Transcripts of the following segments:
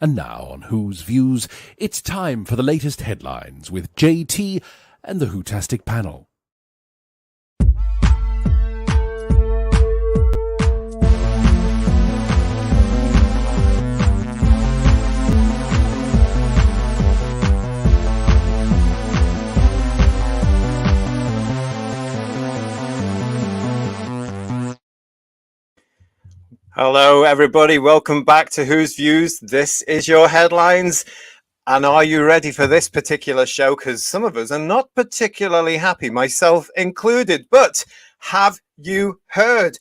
And now on Who's Views, it's time for the latest headlines with JT and the Whotastic panel. Hello, everybody. Welcome back to Who's Views. This is your headlines. And are you ready for this particular show? Because some of us are not particularly happy, myself included. But have you heard?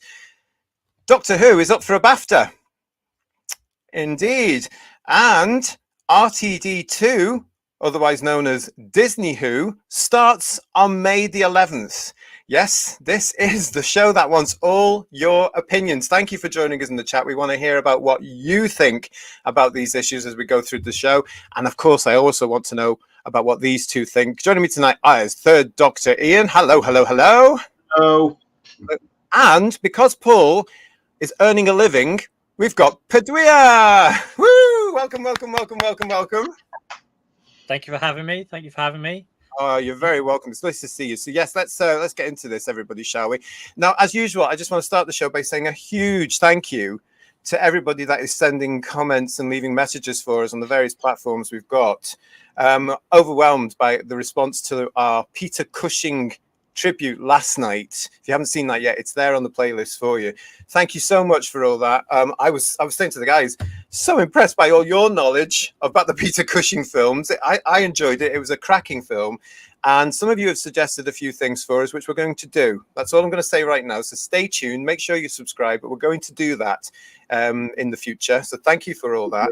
Doctor Who is up for a Bafta. Indeed. And RTD2, otherwise known as Disney Who, starts on May the 11th. Yes, this is the show that wants all your opinions. Thank you for joining us in the chat. We want to hear about what you think about these issues as we go through the show. And of course, I also want to know about what these two think. Joining me tonight is Third Doctor Ian. Hello, hello, hello. Hello. And because Paul is earning a living, we've got Padua. Woo! Welcome, welcome, welcome, welcome, welcome. Thank you for having me. Thank you for having me. Oh, you're very welcome. It's nice to see you. So yes, let's get into this, everybody, shall we? Now, as usual, I just want to start the show by saying a huge thank you to everybody that is sending comments and leaving messages for us on the various platforms we've got. Overwhelmed by the response to our Peter Cushing tribute last night. If you haven't seen that yet, it's there on the playlist for you. Thank you so much for all that. I was saying to the guys, so impressed by all your knowledge about the Peter Cushing films. I enjoyed it. It was a cracking film. And some of you have suggested a few things for us, which we're going to do. That's all I'm going to say right now. So stay tuned. Make sure you subscribe. But we're going to do that in the future. So thank you for all that.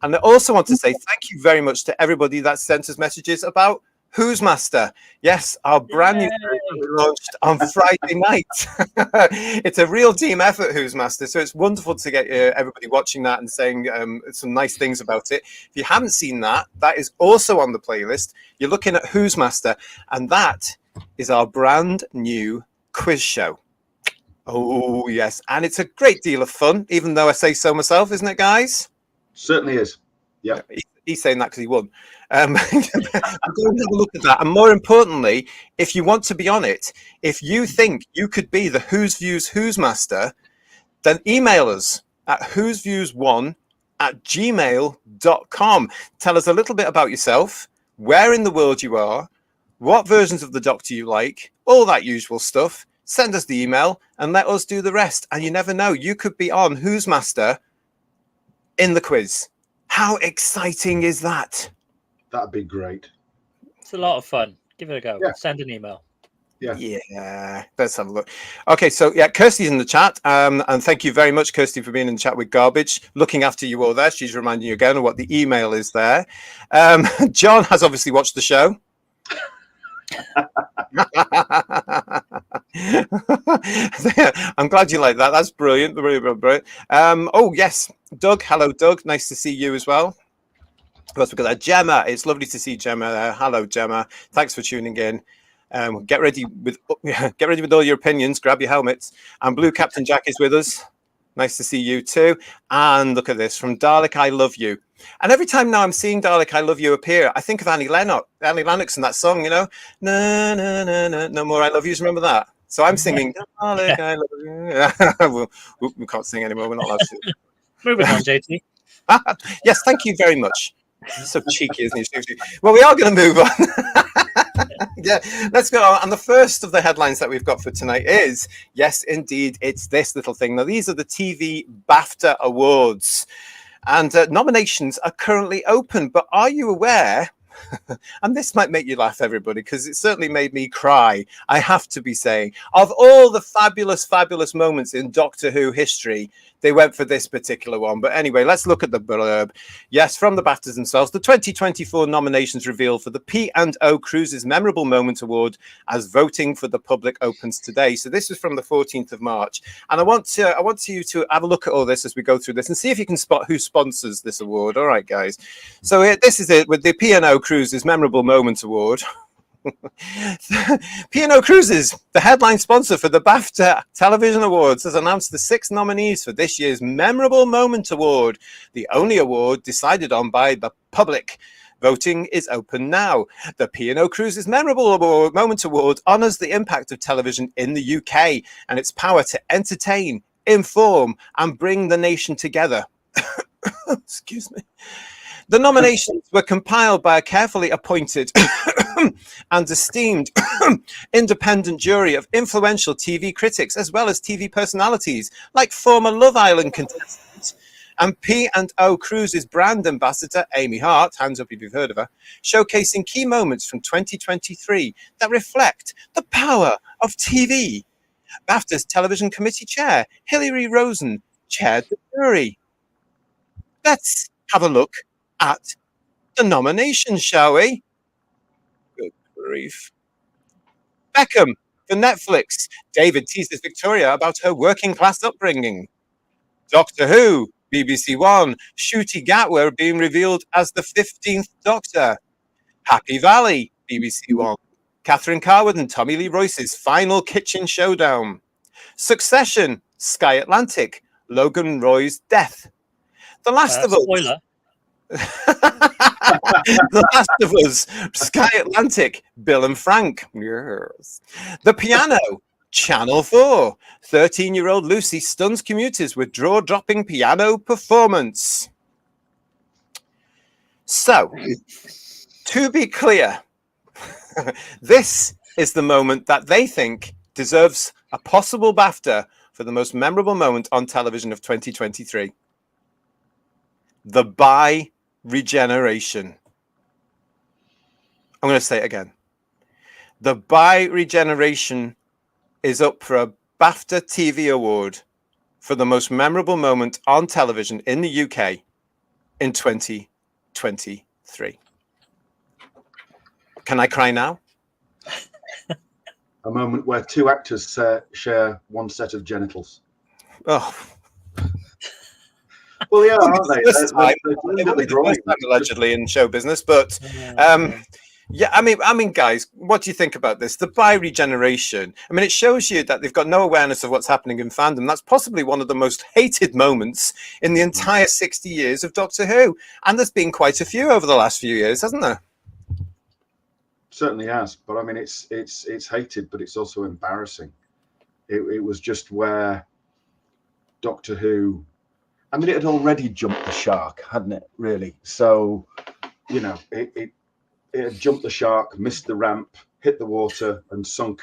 And I also want to say thank you very much to everybody that sent us messages about Who's Master. Yes, our brand new series we launched on Friday night. It's a real team effort, Who's Master. So it's wonderful to get everybody watching that and saying some nice things about it. If you haven't seen that, that is also on the playlist. You're looking at Who's Master, and that is our brand new quiz show. Oh, yes. And it's a great deal of fun, even though I say so myself, isn't it, guys? Certainly is. Yeah. He's saying that because he won. I'm going to have a look at that. And more importantly, if you want to be on it, if you think you could be the Who's Views Who's Master, then email us at whosviews1@gmail.com. Tell us a little bit about yourself, where in the world you are, what versions of the Doctor you like, all that usual stuff. Send us the email and let us do the rest. And you never know, you could be on Who's Master in the quiz. How exciting is that? That'd be great. It's a lot of fun. Give it a go. Yeah. Send an email. Yeah, let's have a look. Okay, so yeah, Kirsty's in the chat, and thank you very much, Kirsty, for being in the chat with Garbage, looking after you all there. She's reminding you again of what the email is there. John has obviously watched the show. I'm glad you like that. That's brilliant. Brilliant. Oh yes, Doug. Hello, Doug. Nice to see you as well. That's because Gemma. It's lovely to see Gemma there. Hello, Gemma. Thanks for tuning in. Get ready with all your opinions. Grab your helmets. And Blue Captain Jack is with us. Nice to see you too. And look at this from Dalek. I love you. And every time now I'm seeing Dalek, I love you appear, I think of Annie Lennox and that song, you know, na na na na, no more I love yous. Remember that? So I'm singing Dalek, I love you. we can't sing anymore. We're not allowed to. Moving on, JT. Yes, thank you very much. He's so cheeky, isn't he? Well, we are going to move on. Yeah, let's go on. And the first of the headlines that we've got for tonight is, yes, indeed, it's this little thing. Now, these are the TV Bafta Awards. And nominations are currently open. But are you aware, and this might make you laugh, everybody, because it certainly made me cry, I have to be saying, of all the fabulous, fabulous moments in Doctor Who history, they went for this particular one. But anyway, let's look at the blurb. Yes, from the BAFTAs themselves, the 2024 nominations revealed for the P&O Cruises Memorable Moment Award as voting for the public opens today. So this is from the 14th of March. And I want you to have a look at all this as we go through this and see if you can spot who sponsors this award. All right, guys. So this is it with the P&O Cruises Memorable Moment Award. P&O Cruises, the headline sponsor for the Bafta Television Awards, has announced the 6 nominees for this year's Memorable Moment Award, the only award decided on by the public. Voting is open now. The P&O Cruises Memorable Moment Award honours the impact of television in the UK and its power to entertain, inform, and bring the nation together. Excuse me. The nominations were compiled by a carefully appointed and esteemed independent jury of influential TV critics as well as TV personalities like former Love Island contestants and P&O Cruises brand ambassador Amy Hart, hands up if you've heard of her, showcasing key moments from 2023 that reflect the power of TV. BAFTA's television committee chair, Hilary Rosen, chaired the jury. Let's have a look at the nominations, shall we? Good grief. Beckham for Netflix. David teases Victoria about her working class upbringing. Doctor Who, BBC One. Ncuti Gatwa being revealed as the 15th Doctor. Happy Valley, BBC One. Catherine Carwood and Tommy Lee Royce's final kitchen showdown. Succession, Sky Atlantic. Logan Roy's death. The Last of Us. Spoiler. The Last of Us, Sky Atlantic, Bill and Frank. Yes. The Piano, Channel 4. 13-year-old Lucy stuns commuters with jaw-dropping piano performance. So, to be clear, this is the moment that they think deserves a possible BAFTA for the most memorable moment on television of 2023. The bi-regeneration. I'm going to say it again. The bi-regeneration is up for a BAFTA TV award for the most memorable moment on television in the UK in 2023. Can I cry now? A moment where two actors share one set of genitals. Oh. Well, yeah, aren't they? This time, it won't be the first time, allegedly, in show business, but yeah, I mean, guys, what do you think about this? The bi-regeneration. I mean, it shows you that they've got no awareness of what's happening in fandom. That's possibly one of the most hated moments in the entire 60 years of Doctor Who, and there's been quite a few over the last few years, hasn't there? Certainly has, but I mean, it's hated, but it's also embarrassing. It was just where Doctor Who. I mean, it had already jumped the shark, hadn't it? Really. So, you know, it had jumped the shark, missed the ramp, hit the water, and sunk,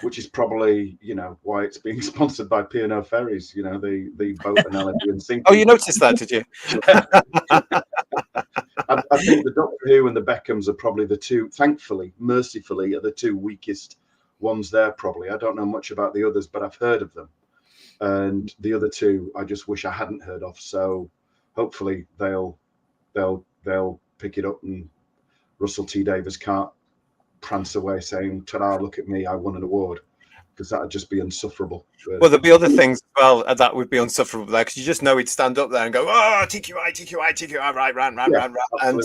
which is probably, you know, why it's being sponsored by P&O Ferries. You know, the boat analogy and sinking. Oh, you noticed that, did you? I think the Doctor Who and the Beckhams are probably the two. Thankfully, mercifully, are the two weakest ones there. Probably. I don't know much about the others, but I've heard of them. And the other two, I just wish I hadn't heard of. So hopefully they'll pick it up, and Russell T Davies can't prance away saying, "Ta-da! Look at me! I won an award," because that would just be insufferable. Well, there'd be other things as well that would be insufferable there, because you just know he'd stand up there and go, "Oh, TQI, right, and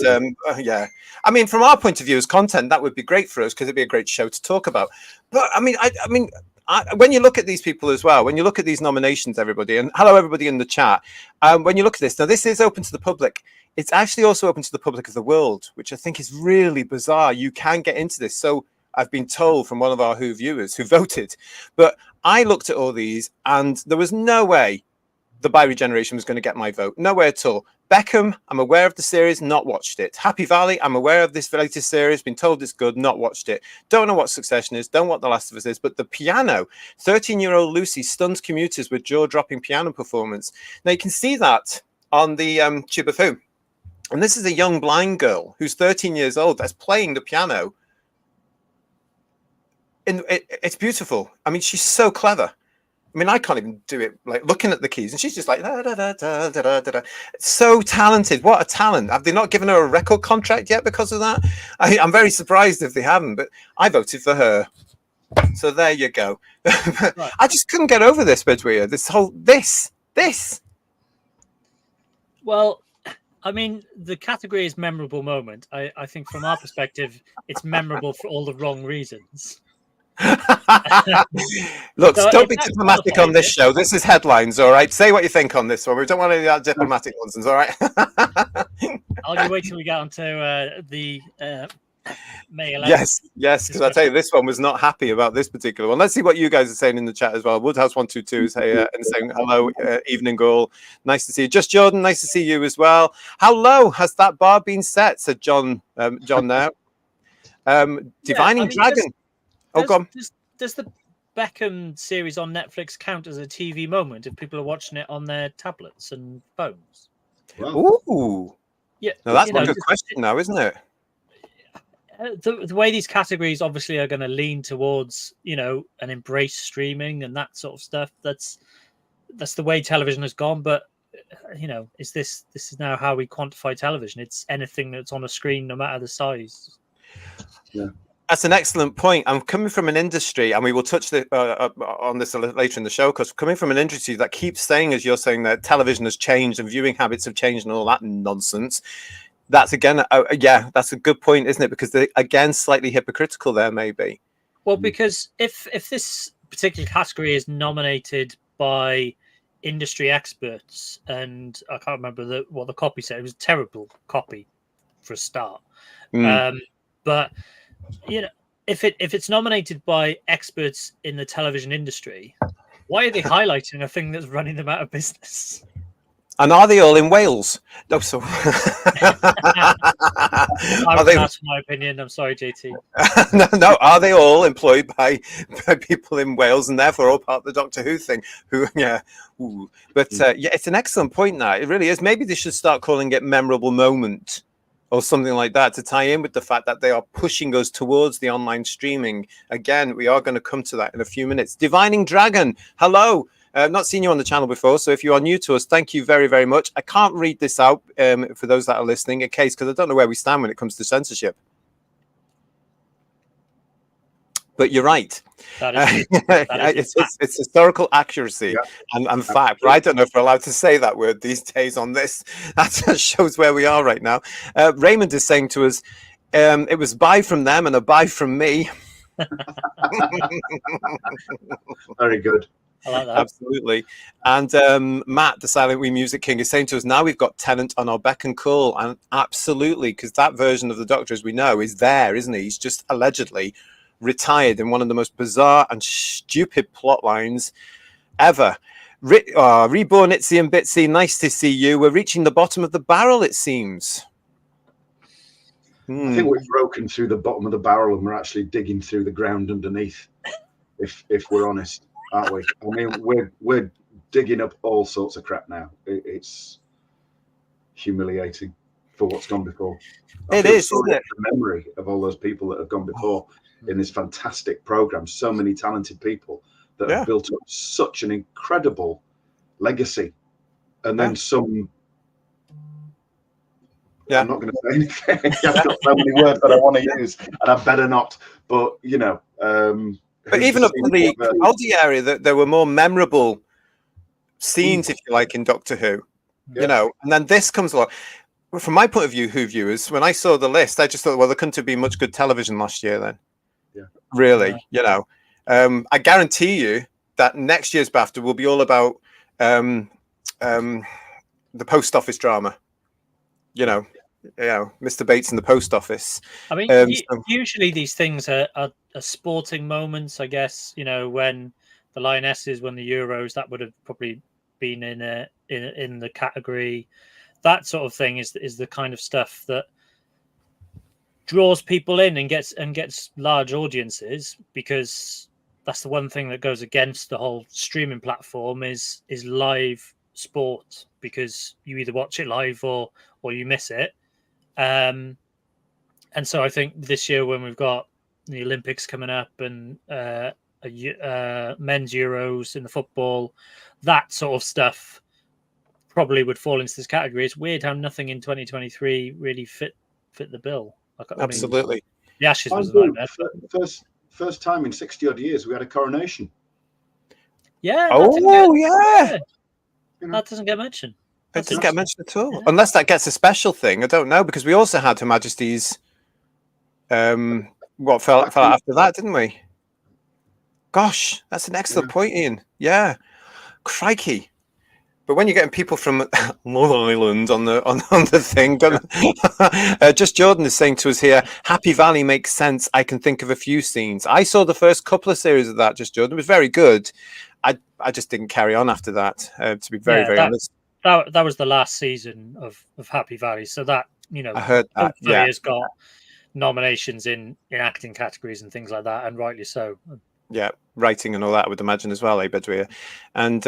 yeah. I mean, from our point of view as content, that would be great for us because it'd be a great show to talk about. But I mean, when you look at these people as well, when you look at these nominations, everybody, and hello everybody in the chat, when you look at this, now this is open to the public. It's actually also open to the public of the world, which I think is really bizarre. You can get into this. So I've been told from one of our Who viewers who voted, but I looked at all these and there was no way the bi-regeneration was going to get my vote. No way at all. Beckham, I'm aware of the series, not watched it. Happy Valley, I'm aware of this latest series, been told it's good, not watched it. Don't know what Succession is, don't know what The Last of Us is, but the Piano, 13-year-old Lucy stuns commuters with jaw-dropping piano performance. Now you can see that on the Tube of Who. And this is a young blind girl who's 13 years old that's playing the piano. And it's beautiful. I mean, she's so clever. I mean, I can't even do it, like looking at the keys, and she's just like da, da, da, da, da, da, da. So talented. What a talent. Have they not given her a record contract yet because of that? I'm very surprised if they haven't, but I voted for her. So there you go. Right. I just couldn't get over this, Bedouin. This. Well, I mean, the category is memorable moment. I think from our perspective, it's memorable for all the wrong reasons. Look, So don't if be that diplomatic on qualifies this it- show. This is headlines, all right? Say what you think on this one. We don't want any of that diplomatic nonsense, all right? I'll wait till we get onto the May 11th. Yes, because I tell you, this one was not happy about this particular one. Let's see what you guys are saying in the chat as well. Woodhouse122 is here and saying hello, evening all. Nice to see you. Just Jordan, nice to see you as well. How low has that bar been set? Said John. John now. Divining Dragon. Go on. Does the Beckham series on Netflix count as a TV moment if people are watching it on their tablets and phones? Well, Ooh. Yeah, Now that's a good question now, isn't it? The way these categories obviously are going to lean towards, and embrace streaming and that sort of stuff. That's the way television has gone. But this is now how we quantify television? It's anything that's on a screen, no matter the size. Yeah. That's an excellent point. I'm coming from an industry, and we will touch on this later in the show, because coming from an industry that keeps saying, as you're saying, that television has changed and viewing habits have changed and all that nonsense. That's again, that's a good point, isn't it? Because they're again slightly hypocritical there, maybe. Well, because if this particular category is nominated by industry experts, and I can't remember what the copy said, it was a terrible copy for a start. But if it's nominated by experts in the television industry, why are they highlighting a thing that's running them out of business? And are they all in Wales? No, so That's my opinion. I'm sorry, JT. no, are they all employed by people in Wales and therefore all part of the Doctor Who thing? But it's an excellent point. Now it really is. Maybe they should start calling it memorable moment or something like that to tie in with the fact that they are pushing us towards the online streaming. Again, we are going to come to that in a few minutes. Divining Dragon, hello. I've not seen you on the channel before, so if you are new to us, thank you very, very much. I can't read this out for those that are listening, in case, because I don't know where we stand when it comes to censorship. But you're right. It's historical accuracy and fact. But I don't know if we're allowed to say that word these days on this. That shows where we are right now. Raymond is saying to us, it was bye from them and a bye from me. very good. I like that. Absolutely. And Matt, the Silent Wee Music King, is saying to us, now we've got Tennant on our beck and call. And absolutely, because that version of the Doctor, as we know, is there, isn't he? He's just allegedly retired in one of the most bizarre and stupid plot lines ever. Reborn Itzy and Bitsy, nice to see you. We're reaching the bottom of the barrel, it seems. I think we've broken through the bottom of the barrel and we're actually digging through the ground underneath, if we're honest, aren't we? I mean, we're digging up all sorts of crap now. It's humiliating for what's gone before. It is, isn't it? The memory of all those people that have gone before in this fantastic program. So many talented people that have built up such an incredible legacy, and then some. Yeah, I'm not going to say anything. I've got so many words that I want to use, and I better not. But but even up in the Aldi area, there were more memorable scenes, if you like, in Doctor Who. And then this comes along. From my point of view, Who viewers, when I saw the list, I just thought, well, there couldn't have been much good television last year then. Really, I guarantee you that next year's BAFTA will be all about the post office drama. Mr. Bates in the post office. I mean, usually these things are sporting moments, I guess. When the Lionesses won the Euros, that would have probably been in the category. That sort of thing is the kind of stuff that draws people in and gets large audiences, because that's the one thing that goes against the whole streaming platform is live sport, because you either watch it live or you miss it. And so I think this year, when we've got the Olympics coming up and men's Euros in the football, that sort of stuff probably would fall into this category. It's weird how nothing in 2023 really fit the bill. Absolutely. The Ashes was a nightmare. First time in 60 odd years we had a coronation. Yeah. That doesn't get mentioned. It didn't get mentioned at all, unless that gets a special thing. I don't know, because we also had Her Majesty's. What fell out after that, didn't we? Gosh, that's an excellent point, Ian. Yeah, crikey. But when you're getting people from Northern Ireland on the thing, just Jordan is saying to us here, Happy Valley makes sense. I can think of a few scenes. I saw the first couple of series of that, just Jordan. It was very good. I just didn't carry on after that, to be very honest. That was the last season of Happy Valley. So that, I heard that. Yeah. Has got nominations in acting categories and things like that, and rightly so. Yeah, writing and all that, I would imagine as well, Bedouin. And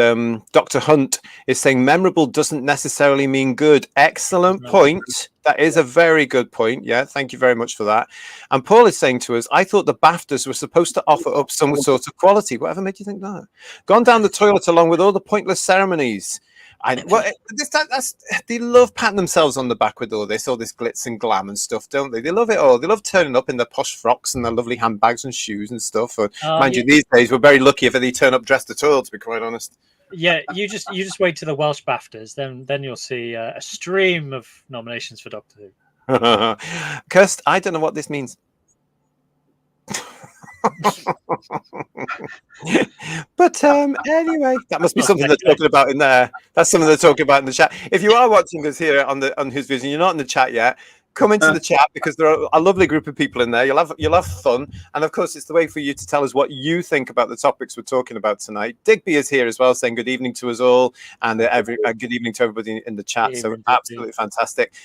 Dr. Hunt is saying memorable doesn't necessarily mean good. Excellent point. That is a very good point. Yeah, thank you very much for that. And Paul is saying to us, I thought the BAFTAs were supposed to offer up some sort of quality. Whatever made you think that? Gone down the toilet along with all the pointless ceremonies. They love patting themselves on the back with all this glitz and glam and stuff, don't they? They love it all. They love turning up in their posh frocks and their lovely handbags and shoes and stuff. Mind you, these days we're very lucky if they turn up dressed at all, to be quite honest. Yeah, you just wait to the Welsh BAFTAs, then you'll see a stream of nominations for Doctor Who. Kirst, I don't know what this means. But anyway, that must be something they're talking about in there. That's something they're talking about in the chat. If you are watching us here on Who's Vision, you're not in the chat yet, come into the chat, because there are a lovely group of people in there. You'll have fun, and of course, it's the way for you to tell us what you think about the topics we're talking about tonight. Digby is here as well, saying good evening to us all, and good evening to everybody in the chat. So absolutely fantastic.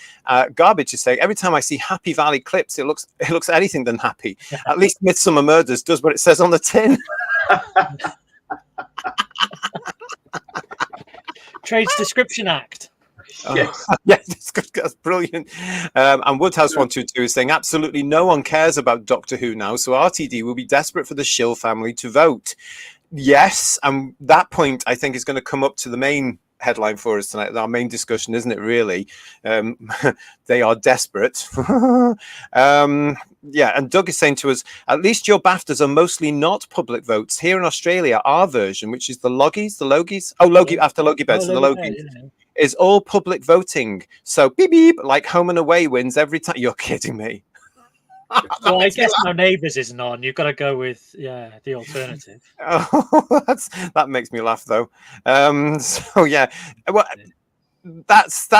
Garbage is saying every time I see Happy Valley clips, it looks anything than happy. At least Midsummer Murders does what it says on the tin. Trades Description Act. Yes, that's brilliant. And Woodhouse 122 is saying absolutely no one cares about Doctor Who now, so RTD will be desperate for the Shill family to vote. Yes, and that point I think is going to come up to the main headline for us tonight, our main discussion, isn't it, really? They are desperate. Yeah, and Doug is saying to us, at least your BAFTAs are mostly not public votes. Here in Australia, our version, which is the Logies, after Logie Beds, and the Logies, is all public voting. So beep beep, like home and away wins every time. You're kidding me. Well, I guess No Neighbours isn't on. You've got to go with the alternative. Oh, that makes me laugh though. So yeah, well, that's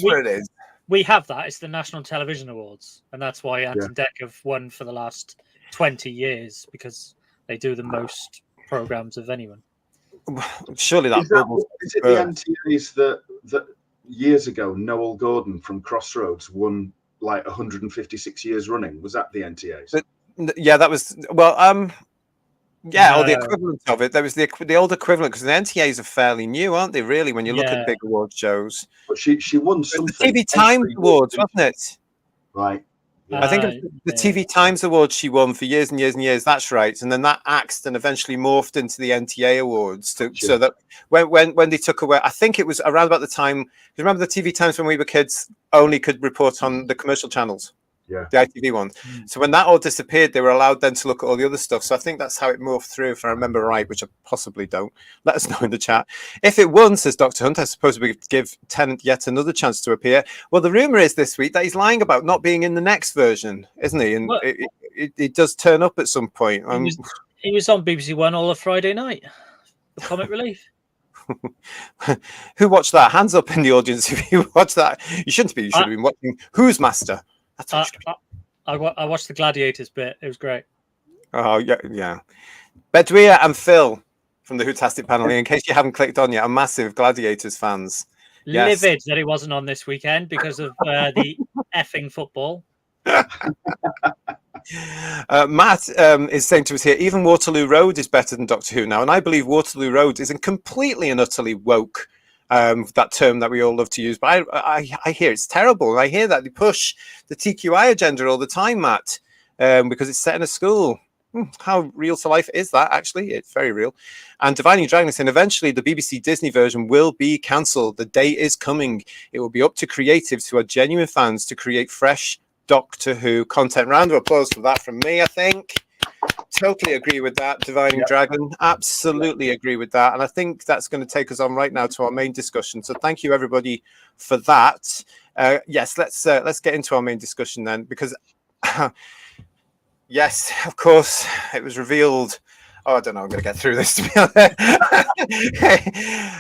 where it is. We have that. It's the National Television Awards, and that's why Ant and Dec have won for the last 20 years, because they do the most programs of anyone. Surely is it the NTAs that years ago Noel Gordon from Crossroads won like 156 years running? Was that the NTAs? Yeah, that was or the equivalent of it. There was the old equivalent, because the NTAs are fairly new, aren't they? Really, when you look at big award shows. But she won something. The TV Times Awards, wasn't it? Right. Yeah. I think it was the TV Times Awards she won for years and years and years. That's right. And then that axed and eventually morphed into the NTA Awards. So that when they took away, I think it was around about the time. You remember the TV Times when we were kids only could report on the commercial channels? Yeah, the ITV ones. So when that all disappeared, they were allowed then to look at all the other stuff. So I think that's how it morphed through, if I remember right, which I possibly don't. Let us know in the chat. If it won, says Dr. Hunt, I suppose we could give Tennant yet another chance to appear. Well, the rumour is this week that he's lying about not being in the next version, isn't he? And it does turn up at some point. He was on BBC One all of Friday night for Comic Relief. Who watched that? Hands up in the audience if you watched that. You shouldn't be. You should have been watching Who's Master. I watched the Gladiators bit. It was great. Oh, yeah. Bedouin and Phil from the Whotastic panel, in case you haven't clicked on yet, are massive Gladiators fans. Livid that he wasn't on this weekend because of the effing football. Matt is saying to us here, even Waterloo Road is better than Doctor Who now. And I believe Waterloo Road isn't completely and utterly woke. That term that we all love to use, but I hear it's terrible. I hear that they push the TQI agenda all the time, Matt, because it's set in a school. How real to life is that? Actually, it's very real. And Divining Dragon is saying eventually the BBC Disney version will be cancelled. The day is coming. It will be up to creatives who are genuine fans to create fresh Doctor Who content. Round of applause for that from me, I think. totally agree with that, Divining Dragon. Absolutely agree with that. And I think that's going to take us on right now to our main discussion. So thank you, everybody, for that. Yes, let's get into our main discussion then, because yes, of course, it was revealed. Oh, I don't know. I'm going to get through this, to be honest.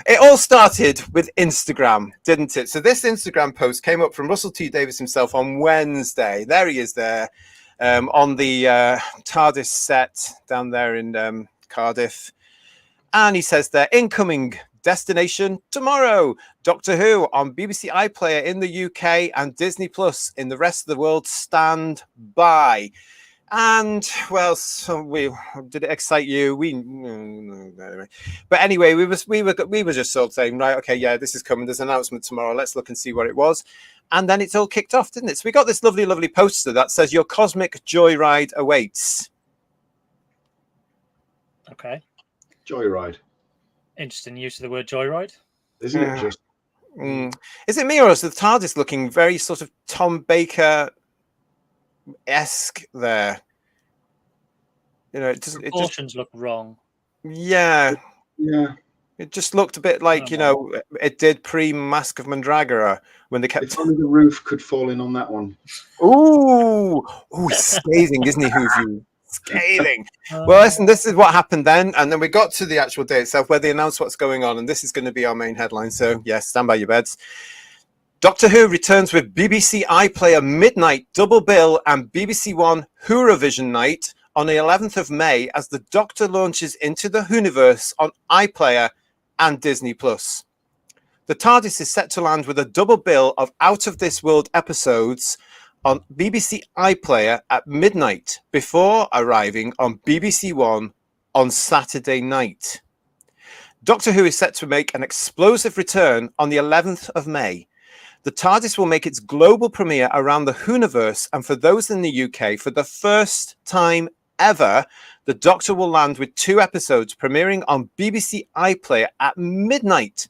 It all started with Instagram, didn't it? So this Instagram post came up from Russell T. Davies himself on Wednesday. There he is there on the TARDIS set down there in Cardiff. And he says there, incoming destination tomorrow, Doctor Who on BBC iPlayer in the UK and Disney Plus in the rest of the world. Stand by. And well, so did it excite you? But anyway, we were just sort of saying, right, okay, yeah, this is coming. There's an announcement tomorrow. Let's look and see what it was. And then it's all kicked off, didn't it? So we got this lovely, lovely poster that says your cosmic joyride awaits. Okay. Joyride. Interesting use of the word joyride. Isn't it just? Is it me or is the TARDIS looking very sort of Tom Baker-esque there? You know, Proportions look wrong. Yeah. It just looked a bit like, you know, it did pre-Mask of Mandragora when they kept... If only the roof could fall in on that one. Ooh, scathing, isn't he, Whoview? Scathing. Well, listen, this is what happened then, and then we got to the actual day itself where they announced what's going on, and this is going to be our main headline, so yes, stand by your beds. Doctor Who returns with BBC iPlayer Midnight Double Bill and BBC One Whoravision Night on the 11th of May as the Doctor launches into the Whoniverse on iPlayer and Disney Plus. The TARDIS is set to land with a double bill of out-of-this-world episodes on BBC iPlayer at midnight before arriving on BBC One on Saturday night. Doctor Who is set to make an explosive return on the 11th of May. The TARDIS will make its global premiere around the Whoniverse, and for those in the UK, for the first time ever, the Doctor will land with 2 episodes premiering on BBC iPlayer at midnight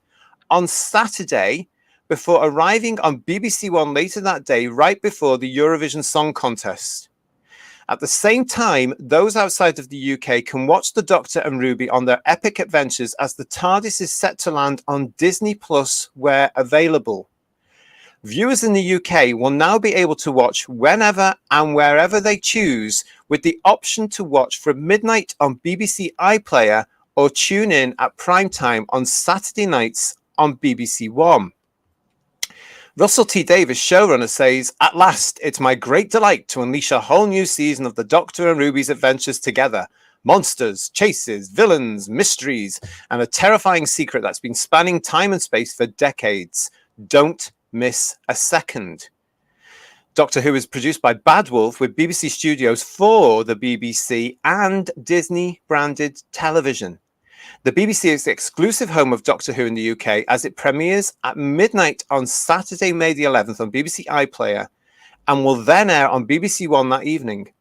on Saturday before arriving on BBC One later that day, right before the Eurovision Song Contest. At the same time, those outside of the UK can watch the Doctor and Ruby on their epic adventures as the TARDIS is set to land on Disney Plus where available. Viewers in the UK will now be able to watch whenever and wherever they choose, with the option to watch from midnight on BBC iPlayer or tune in at prime time on Saturday nights on BBC One. Russell T. Davies, showrunner, says, "At last, it's my great delight to unleash a whole new season of the Doctor and Ruby's adventures together. Monsters, chases, villains, mysteries, and a terrifying secret that's been spanning time and space for decades. Don't miss a second." Doctor Who is produced by Bad Wolf with BBC Studios for the BBC and Disney branded television. The BBC is the exclusive home of Doctor Who in the UK as it premieres at midnight on Saturday, May the 11th on BBC iPlayer and will then air on BBC One that evening.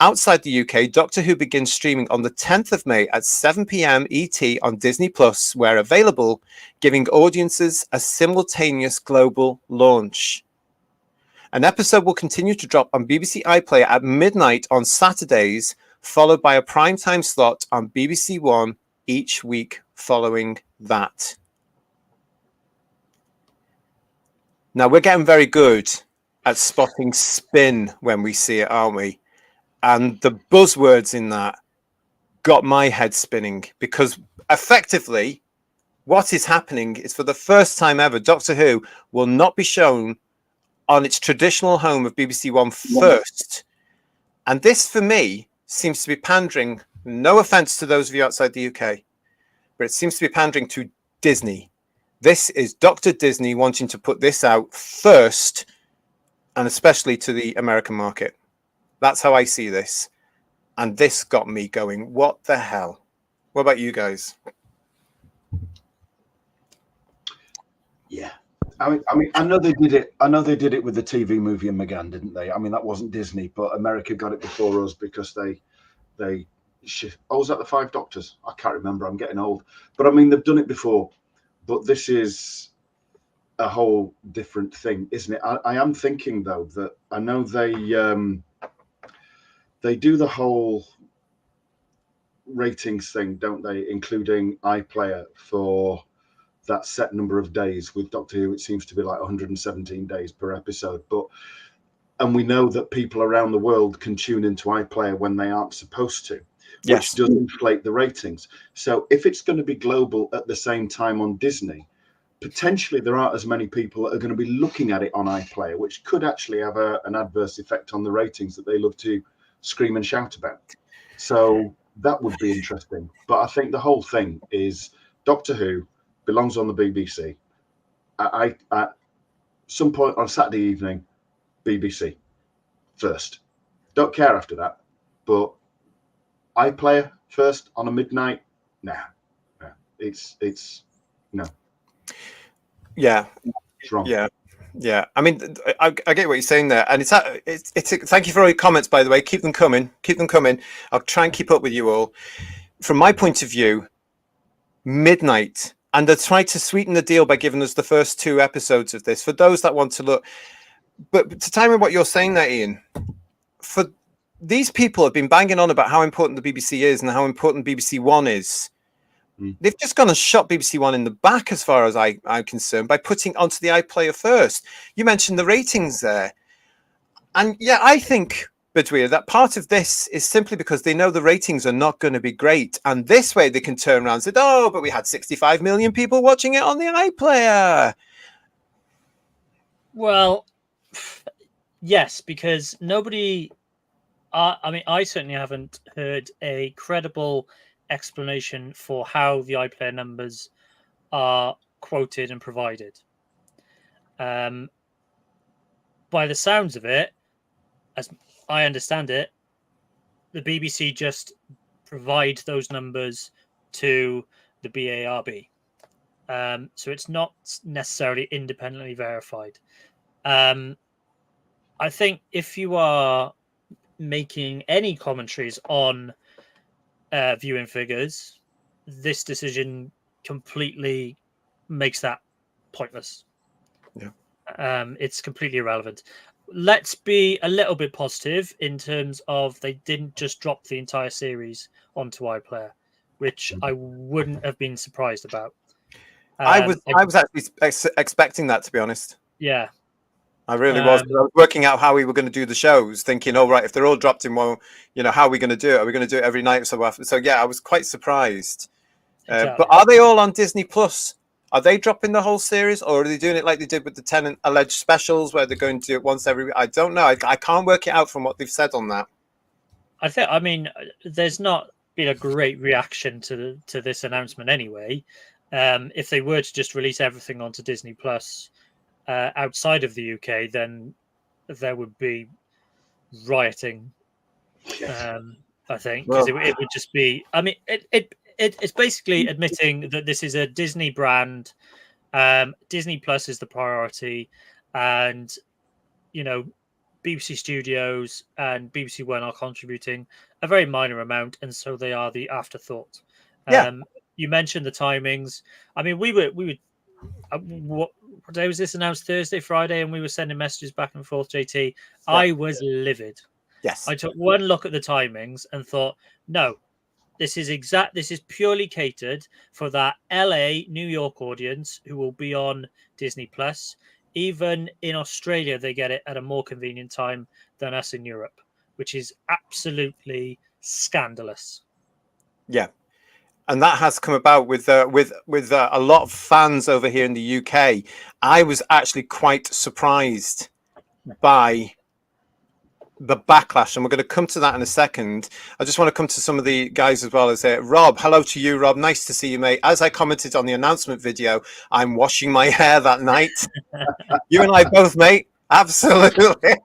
Outside the UK, Doctor Who begins streaming on the 10th of May at 7 p.m. ET on Disney Plus, where available, giving audiences a simultaneous global launch. An episode will continue to drop on BBC iPlayer at midnight on Saturdays, followed by a primetime slot on BBC One each week following that. Now, we're getting very good at spotting spin when we see it, aren't we? And the buzzwords in that got my head spinning, because effectively what is happening is, for the first time ever, Doctor Who will not be shown on its traditional home of BBC One first. And this, for me, seems to be pandering, no offense to those of you outside the UK, but it seems to be pandering to Disney. This is Dr. Disney wanting to put this out first, and especially to the American market. That's how I see this. And this got me going, what the hell? What about you guys? Yeah. I mean, I know they did it. I know they did it with the TV movie in McGann, didn't they? I mean, that wasn't Disney, but America got it before us because they. Oh, was that the Five Doctors? I can't remember. I'm getting old. But I mean, they've done it before. But this is a whole different thing, isn't it? I am thinking though that I know they do the whole ratings thing, don't they? Including iPlayer for that set number of days. With Doctor Who, it seems to be like 117 days per episode. And we know that people around the world can tune into iPlayer when they aren't supposed to, which does inflate the ratings. So if it's going to be global at the same time on Disney, potentially there aren't as many people that are going to be looking at it on iPlayer, which could actually have an adverse effect on the ratings that they love to scream and shout about. So that would be interesting. But I think the whole thing is Doctor Who belongs on the BBC. At some point on Saturday evening, BBC first. Don't care after that. But iPlayer first on a midnight? Nah. It's no. Yeah. It's wrong. Yeah. I mean, I get what you're saying there, and it's thank you for all your comments, by the way. Keep them coming. I'll try and keep up with you all. From my point of view, midnight, and they're trying to sweeten the deal by giving us the first 2 episodes of this for those that want to look. But to time in what you're saying there, Ian, for these people have been banging on about how important the BBC is and how important BBC One is. They've just gone and shot BBC One in the back, as far as I'm concerned, by putting onto the iPlayer first. You mentioned the ratings there. And yeah, I think, Badweer, that part of this is simply because they know the ratings are not going to be great. And this way they can turn around and say, oh, but we had 65 million people watching it on the iPlayer. Well, yes, because nobody... I mean, I certainly haven't heard a credible explanation for how the iPlayer numbers are quoted and provided. By the sounds of it, as I understand it, the BBC just provide those numbers to the BARB. So it's not necessarily independently verified. I think if you are making any commentaries on viewing figures, this decision completely makes that pointless. Yeah. It's completely irrelevant. Let's be a little bit positive in terms of they didn't just drop the entire series onto iPlayer, which I wouldn't have been surprised about. I was actually expecting that, to be honest. Yeah. I really was. I was working out how we were going to do the shows, thinking, oh, right, if they're all dropped in one, how are we going to do it? Are we going to do it every night? So yeah, I was quite surprised. Exactly. But are they all on Disney Plus? Are they dropping the whole series, or are they doing it like they did with the 10 alleged specials, where they're going to do it once every week? I don't know. I can't work it out from what they've said on that. I mean, there's not been a great reaction to this announcement anyway. If they were to just release everything onto Disney Plus outside of the UK, then there would be rioting. I think, because it would just be. I mean, it's basically admitting that this is a Disney brand. Disney Plus is the priority, and BBC Studios and BBC One are contributing a very minor amount, and so they are the afterthought. You mentioned the timings. I mean, we were. What day was this announced? Thursday, Friday, and we were sending messages back and forth. JT, yeah. I was livid. Yes, I took one look at the timings and thought, no, this is purely catered for that LA, New York audience who will be on Disney Plus. Even in Australia, they get it at a more convenient time than us in Europe, which is absolutely scandalous. Yeah. And that has come about with a lot of fans over here in the UK. I was actually quite surprised by the backlash, and we're going to come to that in a second. I just want to come to some of the guys as well as Rob. Hello to you, Rob. Nice to see you, mate. As I commented on the announcement video, I'm washing my hair that night. You and I both, mate. Absolutely.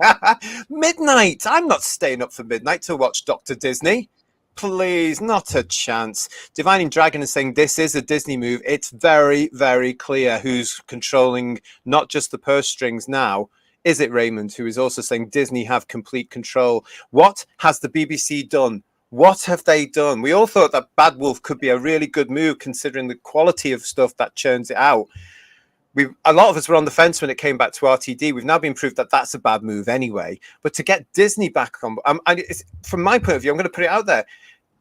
Midnight. I'm not staying up for midnight to watch Dr. Disney. Please, not a chance. Divining Dragon is saying this is a Disney move. It's very, very clear who's controlling not just the purse strings now. Is it Raymond, who is also saying Disney have complete control? What has the BBC done? What have they done? We all thought that Bad Wolf could be a really good move considering the quality of stuff that churns it out. A lot of us were on the fence when it came back to RTD. We've now been proved that that's a bad move anyway. But to get Disney back on, from my point of view, I'm going to put it out there.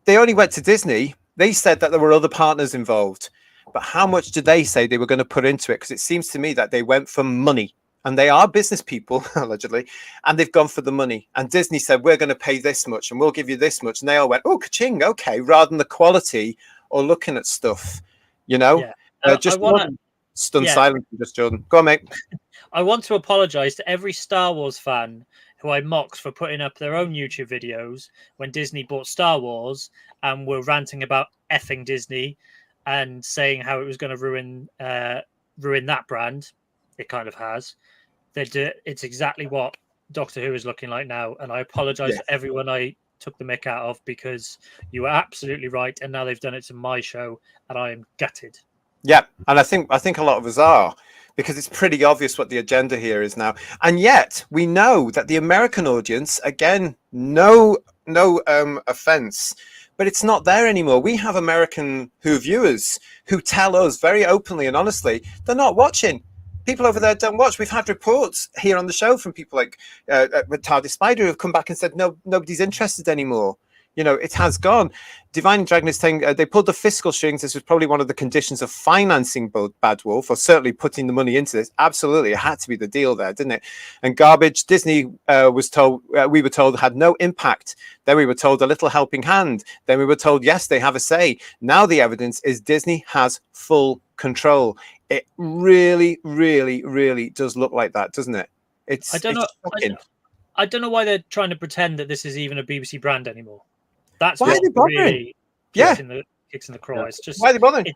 they only went to Disney. They said that there were other partners involved, but how much did they say they were going to put into it? Because it seems to me that they went for money, and they are business people allegedly, and they've gone for the money. And Disney said, we're going to pay this much and we'll give you this much, and they all went, oh, ka-ching, okay, rather than the quality or looking at stuff, you know. Yeah. Just stunned silence. Just Jordan, go on, mate. I want to apologize to every Star Wars fan who I mocked for putting up their own YouTube videos when Disney bought Star Wars and were ranting about effing Disney and saying how it was going to ruin that brand. It kind of has. It's exactly what Doctor Who is looking like now, and I apologize to everyone I took the mick out of, because you were absolutely right, and now they've done it to my show, and I am gutted. Yeah, and I think a lot of us are, because it's pretty obvious what the agenda here is now. And yet we know that the American audience, again, no offense, but it's not there anymore. We have American Who viewers who tell us very openly and honestly they're not watching. People over there don't watch. We've had reports here on the show from people like TARDIS Spider who have come back and said, no, nobody's interested anymore. You know, it has gone. Divine Dragon is saying they pulled the fiscal strings. This was probably one of the conditions of financing Bad Wolf, or certainly putting the money into this. Absolutely, it had to be the deal there, didn't it? And Garbage, Disney was told, we were told, had no impact. Then we were told a little helping hand. Then we were told, yes, they have a say. Now the evidence is Disney has full control. It really, really, really does look like that, doesn't it? I don't know why they're trying to pretend that this is even a BBC brand anymore. That's why what are they bothering? Really kicks in the craw. It's just, why are they bothering?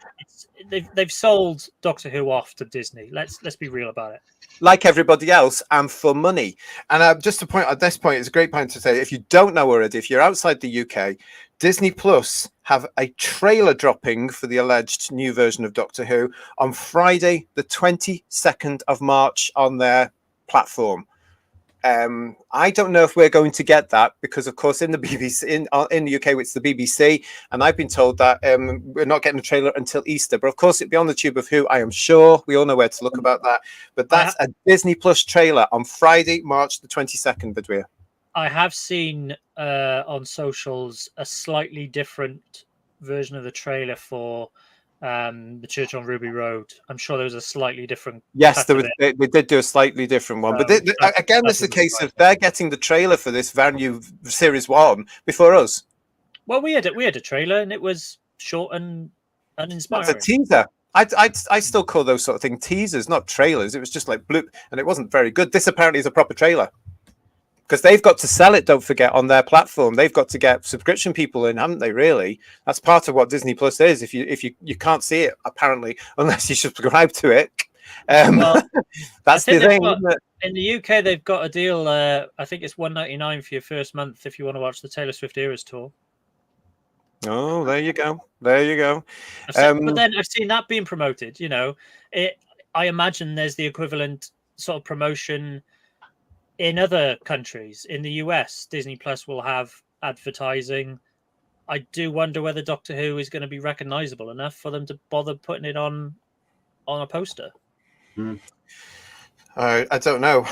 They've sold Doctor Who off to Disney. Let's be real about it. Like everybody else, and for money. And just to point at this point, it's a great point to say, if you don't know already, if you're outside the UK, Disney Plus have a trailer dropping for the alleged new version of Doctor Who on Friday, the 22nd of March on their platform. I don't know if we're going to get that, because of course in the BBC in the UK it's the BBC, and I've been told that we're not getting a trailer until Easter, but of course it'll be on the Tube of Who, I am sure. We all know where to look about that, but that's a Disney Plus trailer on Friday, March the 22nd, Badweer. I have seen on socials a slightly different version of the trailer for the Church on Ruby Road. I'm sure there was a slightly different. Yes, they did do a slightly different one, but again, this is a case of they're getting the trailer for this brand new series 1 before us. Well, we had a trailer, and it was short and uninspiring. It's a teaser. I still call those sort of things teasers, not trailers. It was just like bloop, and it wasn't very good. This apparently is a proper trailer, because they've got to sell it, don't forget, on their platform. They've got to get subscription people in, haven't they, really? That's part of what Disney Plus is. If you can't see it, apparently, unless you subscribe to it. Well, that's the thing, isn't it? In the UK, they've got a deal. I think it's $1.99 for your first month if you want to watch the Taylor Swift Eras tour. Oh, there you go. There you go. But then I've seen that being promoted. You know, I imagine there's the equivalent sort of promotion in other countries. In the US, Disney Plus will have advertising. I do wonder whether Doctor Who is going to be recognizable enough for them to bother putting it on a poster. I don't know.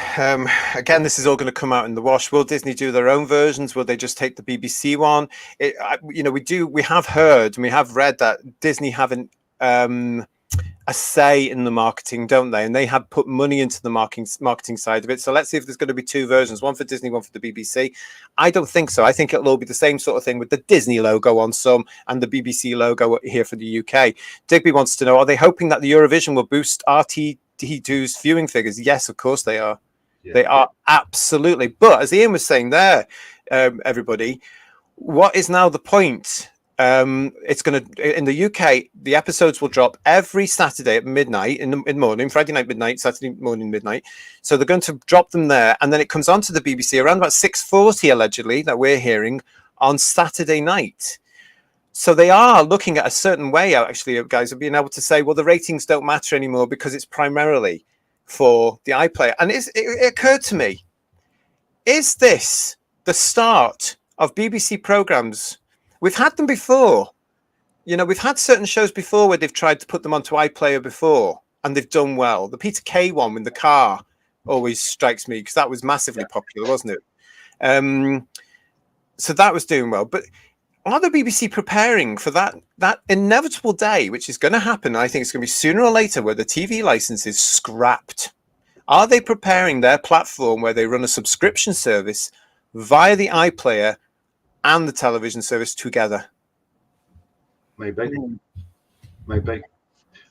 Again, this is all going to come out in the wash. Will Disney do their own versions? Will they just take the BBC one? We have heard and we have read that Disney haven't a say in the marketing, don't they? And they have put money into the marketing side of it. So let's see if there's going to be 2 versions, one for Disney, one for the BBC. I don't think so. I think it'll all be the same sort of thing with the Disney logo on some and the BBC logo here for the UK. Digby wants to know, are they hoping that the Eurovision will boost RTD2's viewing figures? Yes, of course they are. Yeah. They are, absolutely. But as Ian was saying there, everybody, what is now the point? It's going to, in the UK, the episodes will drop every Saturday at midnight in the morning, Friday night midnight, Saturday morning midnight. So they're going to drop them there, and then it comes onto the BBC around about 6:40 allegedly, that we're hearing, on Saturday night. So they are looking at a certain way out, actually, guys, of being able to say, well, the ratings don't matter anymore because it's primarily for the iPlayer. And it occurred to me, is this the start of BBC programs? We've had them before. You know, we've had certain shows before where they've tried to put them onto iPlayer before, and they've done well. The Peter Kay one in the car always strikes me, because that was massively popular, wasn't it? So that was doing well. But are the BBC preparing for that inevitable day, which is going to happen? I think it's going to be sooner or later, where the TV license is scrapped. Are they preparing their platform where they run a subscription service via the iPlayer and the television service together? Maybe.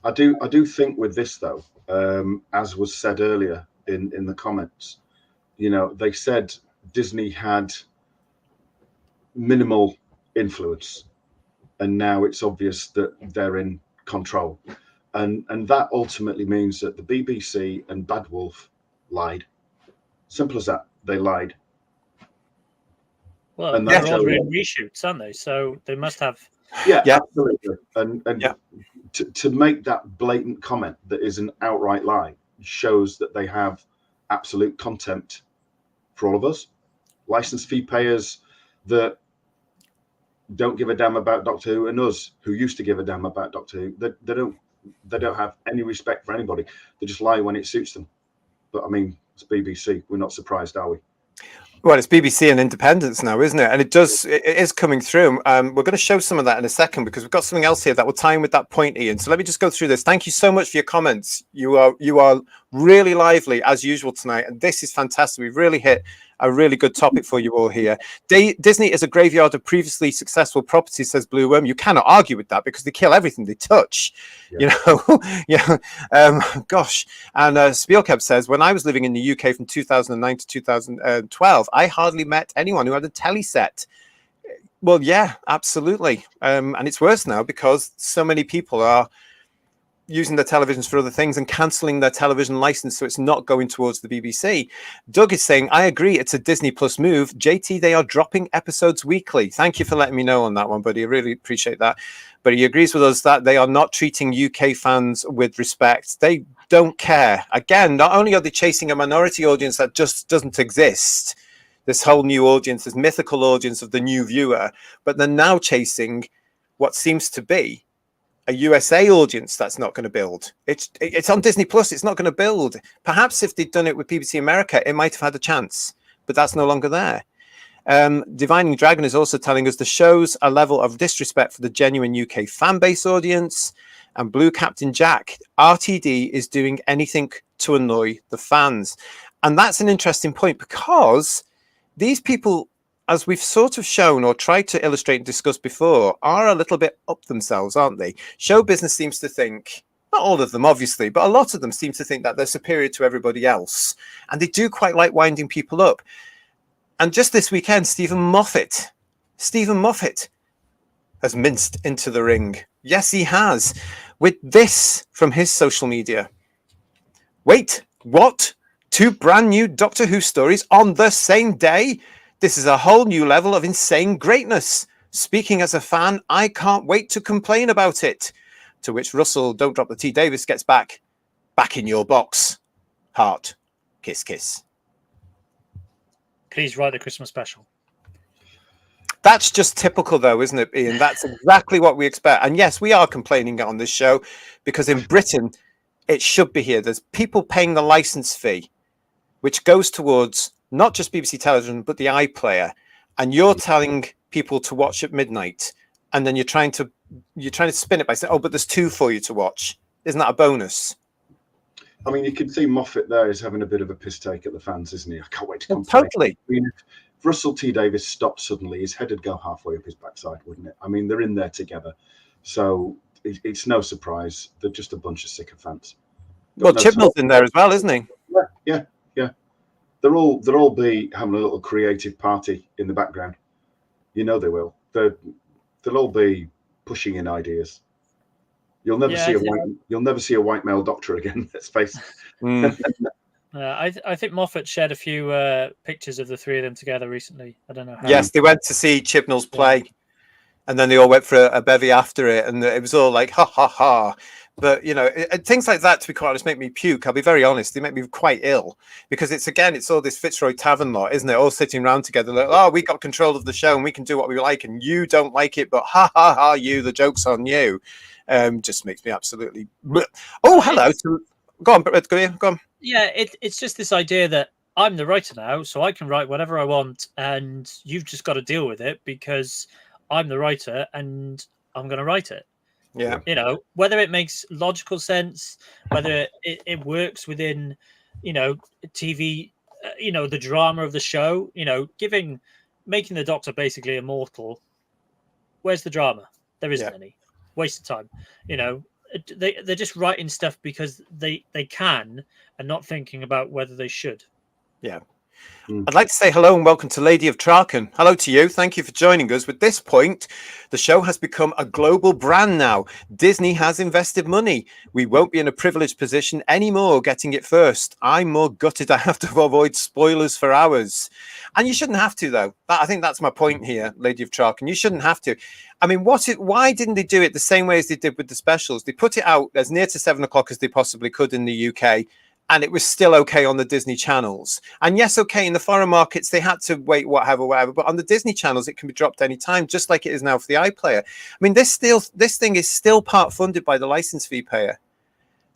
I do think with this though, as was said earlier in the comments, they said Disney had minimal influence, and now it's obvious that they're in control, and that ultimately means that the BBC and Bad Wolf lied. Simple as that. They lied. Well, And they're that's ordering reshoots, aren't they? So they must have. Yeah, absolutely. And to make that blatant comment that is an outright lie shows that they have absolute contempt for all of us, license fee payers that don't give a damn about Doctor Who, and us who used to give a damn about Doctor Who. They don't have any respect for anybody. They just lie when it suits them. But I mean, it's BBC. We're not surprised, are we? Well, it's BBC and independence now, isn't it? And it is coming through. We're going to show some of that in a second, because we've got something else here that will tie in with that point, Ian. So let me just go through this. Thank you so much for your comments. You are really lively as usual tonight, and this is fantastic. We've really hit a really good topic for you all here. Disney is a graveyard of previously successful properties, says Blue Worm. You cannot argue with that, because they kill everything they touch. Yeah. Gosh. And Spielkeb says, when I was living in the UK from 2009 to 2012, I hardly met anyone who had a telly set. Well, yeah, absolutely. And it's worse now, because so many people are using their televisions for other things and cancelling their television license, so it's not going towards the BBC. Doug is saying, I agree, it's a Disney Plus move. JT, they are dropping episodes weekly. Thank you for letting me know on that one, buddy. I really appreciate that. But he agrees with us that they are not treating UK fans with respect. They don't care. Again, not only are they chasing a minority audience that just doesn't exist, this whole new audience, this mythical audience of the new viewer, but they're now chasing what seems to be a USA audience that's not going to build. It's on Disney Plus. It's not going to build. Perhaps if they'd done it with BBC America, it might have had a chance, but that's no longer there. Divining Dragon is also telling us the show's a level of disrespect for the genuine UK fan base audience. And Blue Captain Jack, RTD is doing anything to annoy the fans. And that's an interesting point, because these people, as we've sort of shown or tried to illustrate and discuss before, are a little bit up themselves, aren't they? Show business seems to think, not all of them, obviously, but a lot of them seem to think that they're superior to everybody else. And they do quite like winding people up. And just this weekend, Stephen Moffat has minced into the ring. Yes, he has. With this from his social media. Wait, what? 2 brand new Doctor Who stories on the same day? This is a whole new level of insane greatness. Speaking as a fan, I can't wait to complain about it. To which Russell, don't drop the T. Davis, gets back in your box. Heart. Kiss, kiss. Please write the Christmas special. That's just typical, though, isn't it, Ian? That's exactly what we expect. And yes, we are complaining on this show, because in Britain, it should be here. There's people paying the license fee, which goes towards not just BBC television, but the iPlayer. And you're telling people to watch at midnight, and then you're trying to spin it by saying, oh, but there's 2 for you to watch. Isn't that a bonus? I mean, you can see Moffat there is having a bit of a piss take at the fans, isn't he? I can't wait to complain. Totally. I mean, if Russell T. Davis stopped suddenly, his head would go halfway up his backside, wouldn't it? I mean, they're in there together. So it's no surprise. They're just a bunch of sycophants. Well, Chibnall's in there as well, isn't he? Yeah. They'll all be having a little creative party in the background. You know they will. They'll all be pushing in ideas. You'll never see a white male doctor again. Let's face it. I think Moffat shared a few pictures of the 3 of them together recently. I don't know how. Yes, they went to see Chibnall's play, and then they all went for a bevy after it, and it was all like ha ha ha. But things like that, to be quite honest, make me puke. I'll be very honest; they make me quite ill, because it's all this Fitzroy Tavern lot, isn't it? All sitting around together, like, oh, we got control of the show and we can do what we like, and you don't like it, but ha ha ha, the joke's on you. Just makes me absolutely. Oh, hello. Go on, go on. Yeah, it's just this idea that I'm the writer now, so I can write whatever I want, and you've just got to deal with it, because I'm the writer and I'm going to write it. Yeah. You know, whether it makes logical sense, whether it works within, TV, the drama of the show, making the Doctor basically immortal. Where's the drama? There isn't any. Waste of time. They're just writing stuff because they can and not thinking about whether they should. Yeah. I'd like to say hello and welcome to Lady of Traken. Hello to you. Thank you for joining us. At this point, the show has become a global brand now. Disney has invested money. We won't be in a privileged position anymore getting it first. I'm more gutted I have to avoid spoilers for hours. And you shouldn't have to, though. I think that's my point here, Lady of Traken. You shouldn't have to. I mean, why didn't they do it the same way as they did with the specials? They put it out as near to 7 o'clock as they possibly could in the UK. And it was still okay on the Disney channels. And yes, okay, in the foreign markets, they had to wait, whatever. But on the Disney channels, it can be dropped anytime, just like it is now for the iPlayer. I mean, this thing is still part funded by the license fee payer.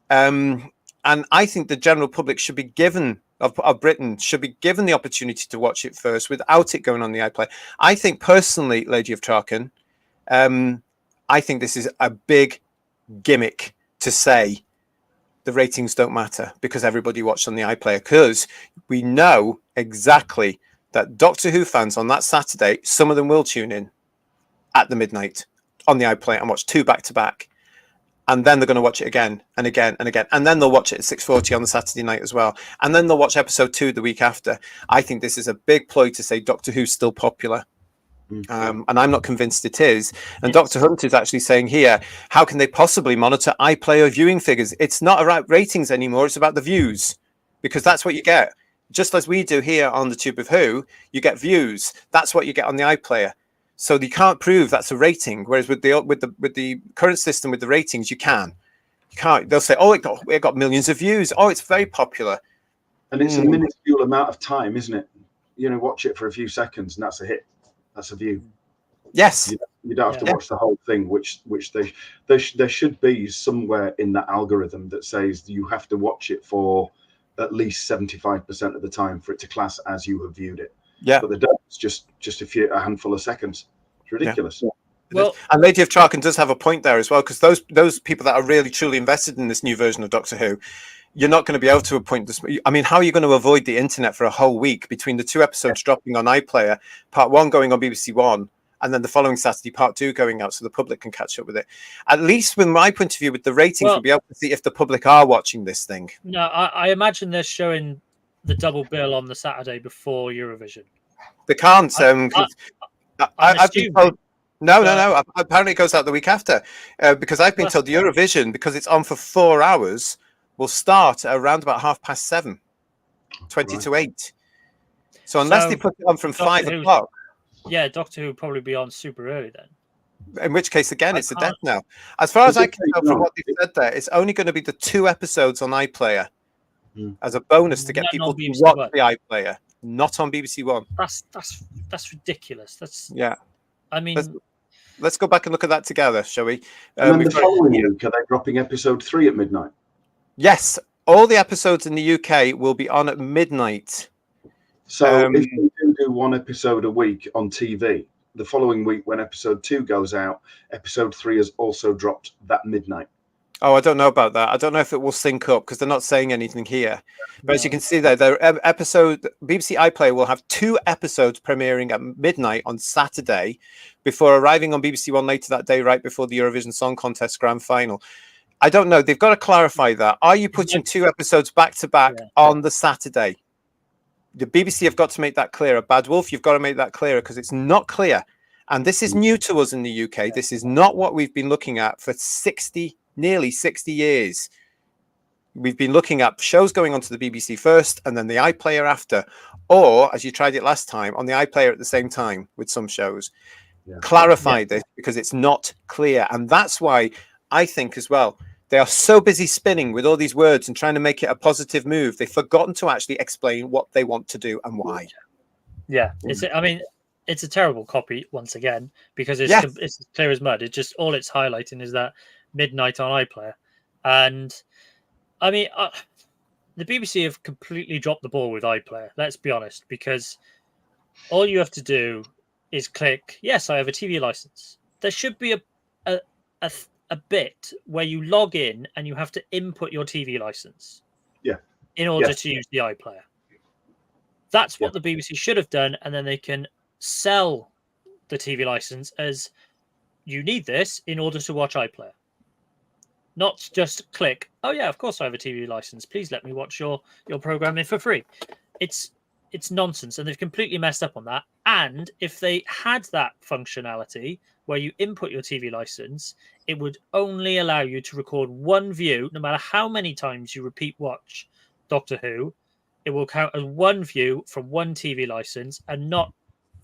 And I think the general public should be given, of Britain, should be given the opportunity to watch it first without it going on the iPlayer. I think personally, Lady of Traken, I think this is a big gimmick to say the ratings don't matter because everybody watched on the iPlayer, because we know exactly that Doctor Who fans on that Saturday, some of them will tune in at the midnight on the iPlayer and watch 2 back to back. And then they're going to watch it again and again and again. And then they'll watch it at 6:40 on the Saturday night as well. And then they'll watch episode 2 the week after. I think this is a big ploy to say Doctor Who's still popular. And I'm not convinced it is. And Dr. Hunt is actually saying here, how can they possibly monitor iPlayer viewing figures? It's not about ratings anymore. It's about the views, because that's what you get. Just as we do here on the Tube of Who, you get views. That's what you get on the iPlayer. So you can't prove that's a rating. Whereas with the current system with the ratings, you can. You can't. They'll say, oh, it got millions of views. Oh, it's very popular. And it's a minuscule amount of time, isn't it? Watch it for a few seconds and that's a hit. That's a view. Yes. You don't have to watch the whole thing, which there should be somewhere in that algorithm that says you have to watch it for at least 75% of the time for it to class as you have viewed it. Yeah. But it's just a handful of seconds. It's ridiculous. Yeah. Well, and Lady of Traken does have a point there as well, because those people that are really truly invested in this new version of Doctor Who, you're not going to be able to appoint this. I mean, how are you going to avoid the internet for a whole week between the 2 episodes dropping on iPlayer, part 1 going on BBC One, and then the following Saturday, part 2 going out so the public can catch up with it? At least with my point of view, with the ratings, we'll be able to see if the public are watching this thing. No, I imagine they're showing the double bill on the Saturday before Eurovision. They can't. I've been told. No. Apparently, it goes out the week after, because I've been told the Eurovision, because it's on for 4 hours, will start at around about 7:30, 20 to 8. So unless they put it on from 5 o'clock. Yeah, Doctor Who will probably be on super early then. In which case, again, it's a death now. As far as I can tell from what they said there, it's only going to be the 2 episodes on iPlayer as a bonus to get people to watch the iPlayer, not on BBC One. That's ridiculous. That's I mean, let's go back and look at that together, shall we? And then the following week, are they dropping episode 3 at midnight? Yes, all the episodes in the UK will be on at midnight. So if we do 1 episode a week on TV, the following week when episode 2 goes out, episode 3 has also dropped that midnight. Oh, I don't know about that. I don't know if it will sync up because they're not saying anything here. But as you can see there, the BBC iPlayer will have 2 episodes premiering at midnight on Saturday before arriving on BBC One later that day, right before the Eurovision Song Contest Grand Final. I don't know. They've got to clarify that. Are you putting 2 episodes back to back on the Saturday? The BBC have got to make that clearer. Bad Wolf, you've got to make that clearer because it's not clear. And this is new to us in the UK. This is not what we've been looking at for nearly 60 years. We've been looking at shows going onto the BBC first and then the iPlayer after, or as you tried it last time, on the iPlayer at the same time with some shows. Clarify this because it's not clear. And that's why I think as well, they are so busy spinning with all these words and trying to make it a positive move. They've forgotten to actually explain what they want to do and why. Yeah. It's a terrible copy once again, because it's as clear as mud. It's just all it's highlighting is that midnight on iPlayer. And I mean, the BBC have completely dropped the ball with iPlayer. Let's be honest, because all you have to do is click, yes, I have a TV license. There should be a bit where you log in and you have to input your TV license. Yeah. In order Yes. to use the iPlayer. That's what the BBC should have done, and then they can sell the TV license as you need this in order to watch iPlayer. Not just click, oh yeah, of course I have a TV license. Please let me watch your programming for free. It's nonsense, and they've completely messed up on that. And if they had that functionality where you input your TV license, it would only allow you to record one view, no matter how many times you repeat watch Doctor Who. It will count as one view from one TV license and not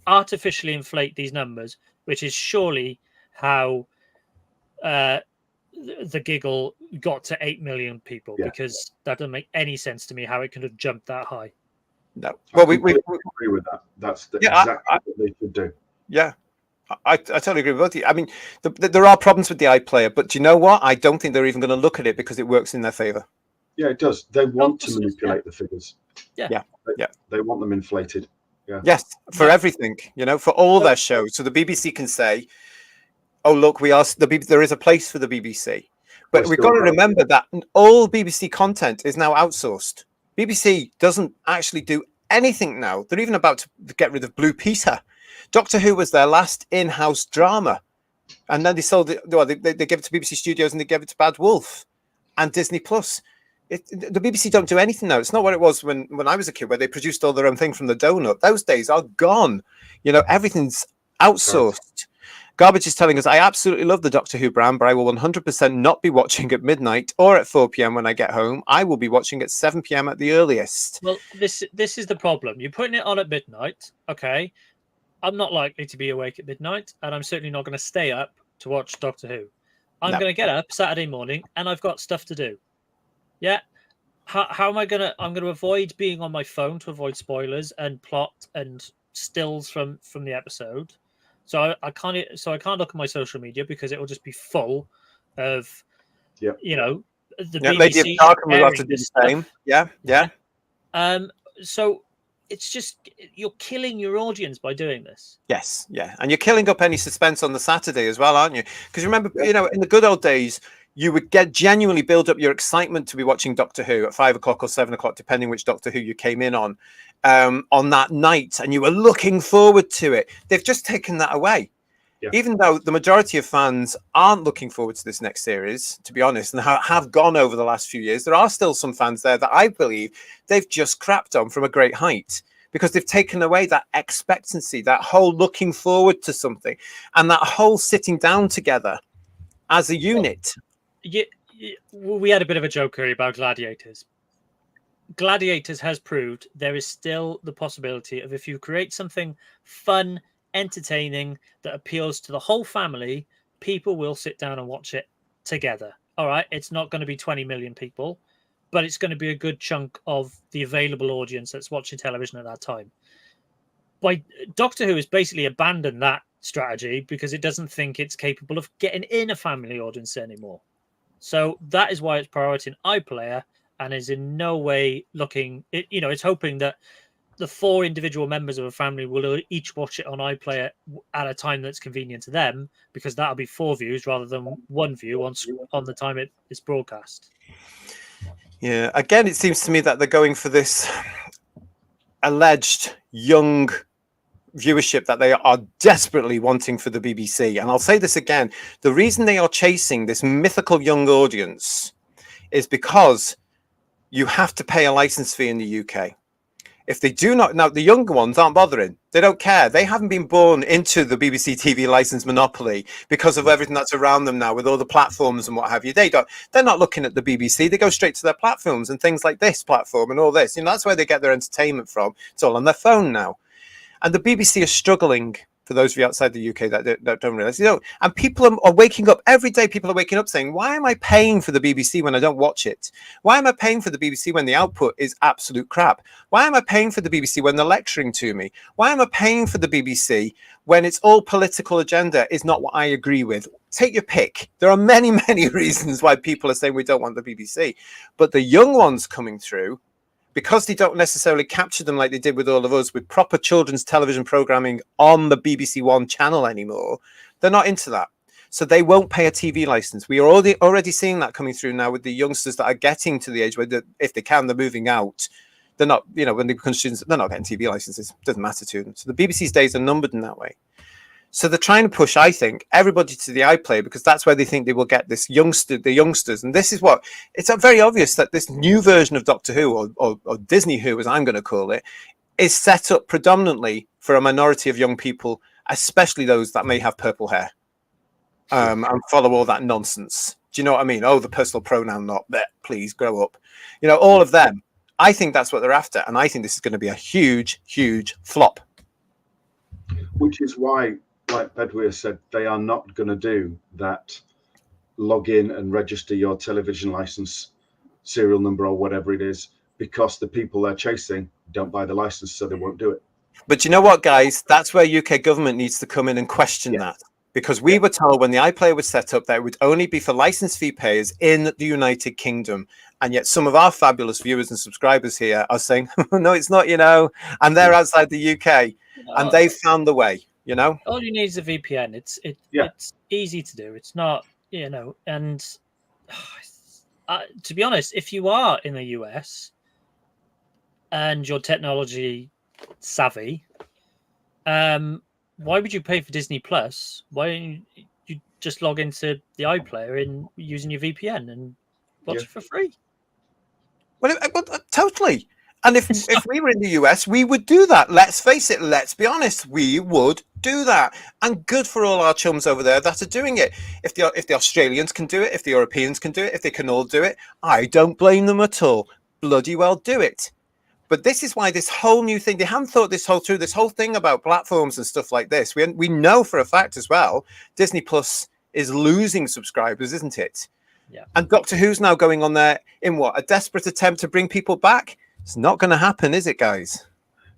artificially inflate these numbers, which is surely how the giggle got to 8 million people, because that doesn't make any sense to me how it could have jumped that high. No, well, we agree with that. That's exactly what they should do. Yeah, I totally agree with both of you. I mean, there are problems with the iPlayer, but do you know what? I don't think they're even going to look at it because it works in their favor. Yeah, it does. They want to manipulate the figures. Yeah. They want them inflated. Yeah. Yes, for everything, for all their shows. So the BBC can say, "Oh, look, there is a place for the BBC," but we've got to remember that all BBC content is now outsourced. BBC doesn't actually do anything now. They're even about to get rid of Blue Peter. Doctor Who was their last in-house drama, and then they sold it. Well, they gave it to BBC Studios and they gave it to Bad Wolf and Disney Plus. The BBC don't do anything now. It's not what it was when I was a kid, where they produced all their own thing from the donut. Those days are gone. Everything's outsourced. Garbage is telling us, I absolutely love the Doctor Who brand, but I will 100% not be watching at midnight or at 4 p.m. when I get home. I will be watching at 7 p.m. at the earliest. Well, this is the problem. You're putting it on at midnight. Okay. I'm not likely to be awake at midnight, and I'm certainly not going to stay up to watch Doctor Who. I'm going to get up Saturday morning, and I've got stuff to do. Yeah. How am I going to... I'm going to avoid being on my phone to avoid spoilers and plot and stills from the episode. So I can't look at my social media because it will just be full of, the BBC. Lady of Tarkin will have to do the same. Yeah. So it's just, you're killing your audience by doing this. Yes, yeah. And you're killing up any suspense on the Saturday as well, aren't you? Because remember, in the good old days, you would genuinely build up your excitement to be watching Doctor Who at 5 o'clock or 7 o'clock, depending which Doctor Who you came in on that night, and you were looking forward to it. They've just taken that away. Yeah. Even though the majority of fans aren't looking forward to this next series, to be honest, and have gone over the last few years, there are still some fans there that I believe they've just crapped on from a great height, because they've taken away that expectancy, that whole looking forward to something, and that whole sitting down together as a unit. We had a bit of a joke earlier about Gladiators. Gladiators has proved there is still the possibility of, if you create something fun, entertaining, that appeals to the whole family, people will sit down and watch it together. All right, it's not going to be 20 million people, but it's going to be a good chunk of the available audience that's watching television at that time. Doctor Who has basically abandoned that strategy because it doesn't think it's capable of getting in a family audience anymore. So that is why it's priority in iPlayer, and is in no way looking. It's hoping that the 4 individual members of a family will each watch it on iPlayer at a time that's convenient to them, because that'll be 4 views rather than 1 view on the time it's broadcast. Yeah. Again, it seems to me that they're going for this alleged young viewership that they are desperately wanting for the BBC. And I'll say this again, the reason they are chasing this mythical young audience is because you have to pay a license fee in the UK. If they do not, now the younger ones aren't bothering. They don't care. They haven't been born into the BBC TV license monopoly because of everything that's around them now with all the platforms and what have you. They're not looking at the BBC. They go straight to their platforms and things like this platform and all this. That's where they get their entertainment from. It's all on their phone now. And the BBC is struggling, for those of you outside the UK that don't realize, and people are waking up every day. People are waking up saying, why am I paying for the BBC when I don't watch it? Why am I paying for the BBC when the output is absolute crap? Why am I paying for the BBC when they're lecturing to me? Why am I paying for the BBC when it's all political agenda is not what I agree with? Take your pick. There are many, many reasons why people are saying we don't want the BBC. But the young ones coming through, because they don't necessarily capture them like they did with all of us, with proper children's television programming on the BBC One channel anymore, they're not into that. So they won't pay a TV license. We are already seeing that coming through now with the youngsters that are getting to the age where, if they can, they're moving out. They're not, when they become students, they're not getting TV licenses. It doesn't matter to them. So the BBC's days are numbered in that way. So they're trying to push, I think, everybody to the iPlayer, because that's where they think they will get the youngsters. And this is what, it's very obvious that this new version of Doctor Who, or Disney Who, as I'm going to call it, is set up predominantly for a minority of young people, especially those that may have purple hair, and follow all that nonsense. Do you know what I mean? Oh, the personal pronoun not, but please grow up. All of them. I think that's what they're after. And I think this is going to be a huge, huge flop. Which is why, like Bedwyr said, they are not going to do that log in and register your television license, serial number or whatever it is, because the people they're chasing don't buy the license, so they won't do it. But you know what, guys? That's where UK government needs to come in and question that. Because we were told when the iPlayer was set up that it would only be for license fee payers in the United Kingdom. And yet some of our fabulous viewers and subscribers here are saying, no, it's not, and they're outside the UK and they've found the way, All you need is a VPN. It's easy to do. It's not, and to be honest, if you are in the US and you're technology savvy, why would you pay for Disney Plus? Why don't you just log into the iPlayer and using your VPN and watch it for free? Well, totally. And if we were in the US, we would do that. Let's face it. Let's be honest. We would do that. And good for all our chums over there that are doing it. If the Australians can do it, if the Europeans can do it, if they can all do it, I don't blame them at all. Bloody well do it. But this is why this whole new thing, they haven't thought this whole thing about platforms and stuff like this. We know for a fact as well, Disney Plus is losing subscribers, isn't it? Yeah. And Doctor Who's now going on there in a desperate attempt to bring people back. It's not going to happen, is it, guys?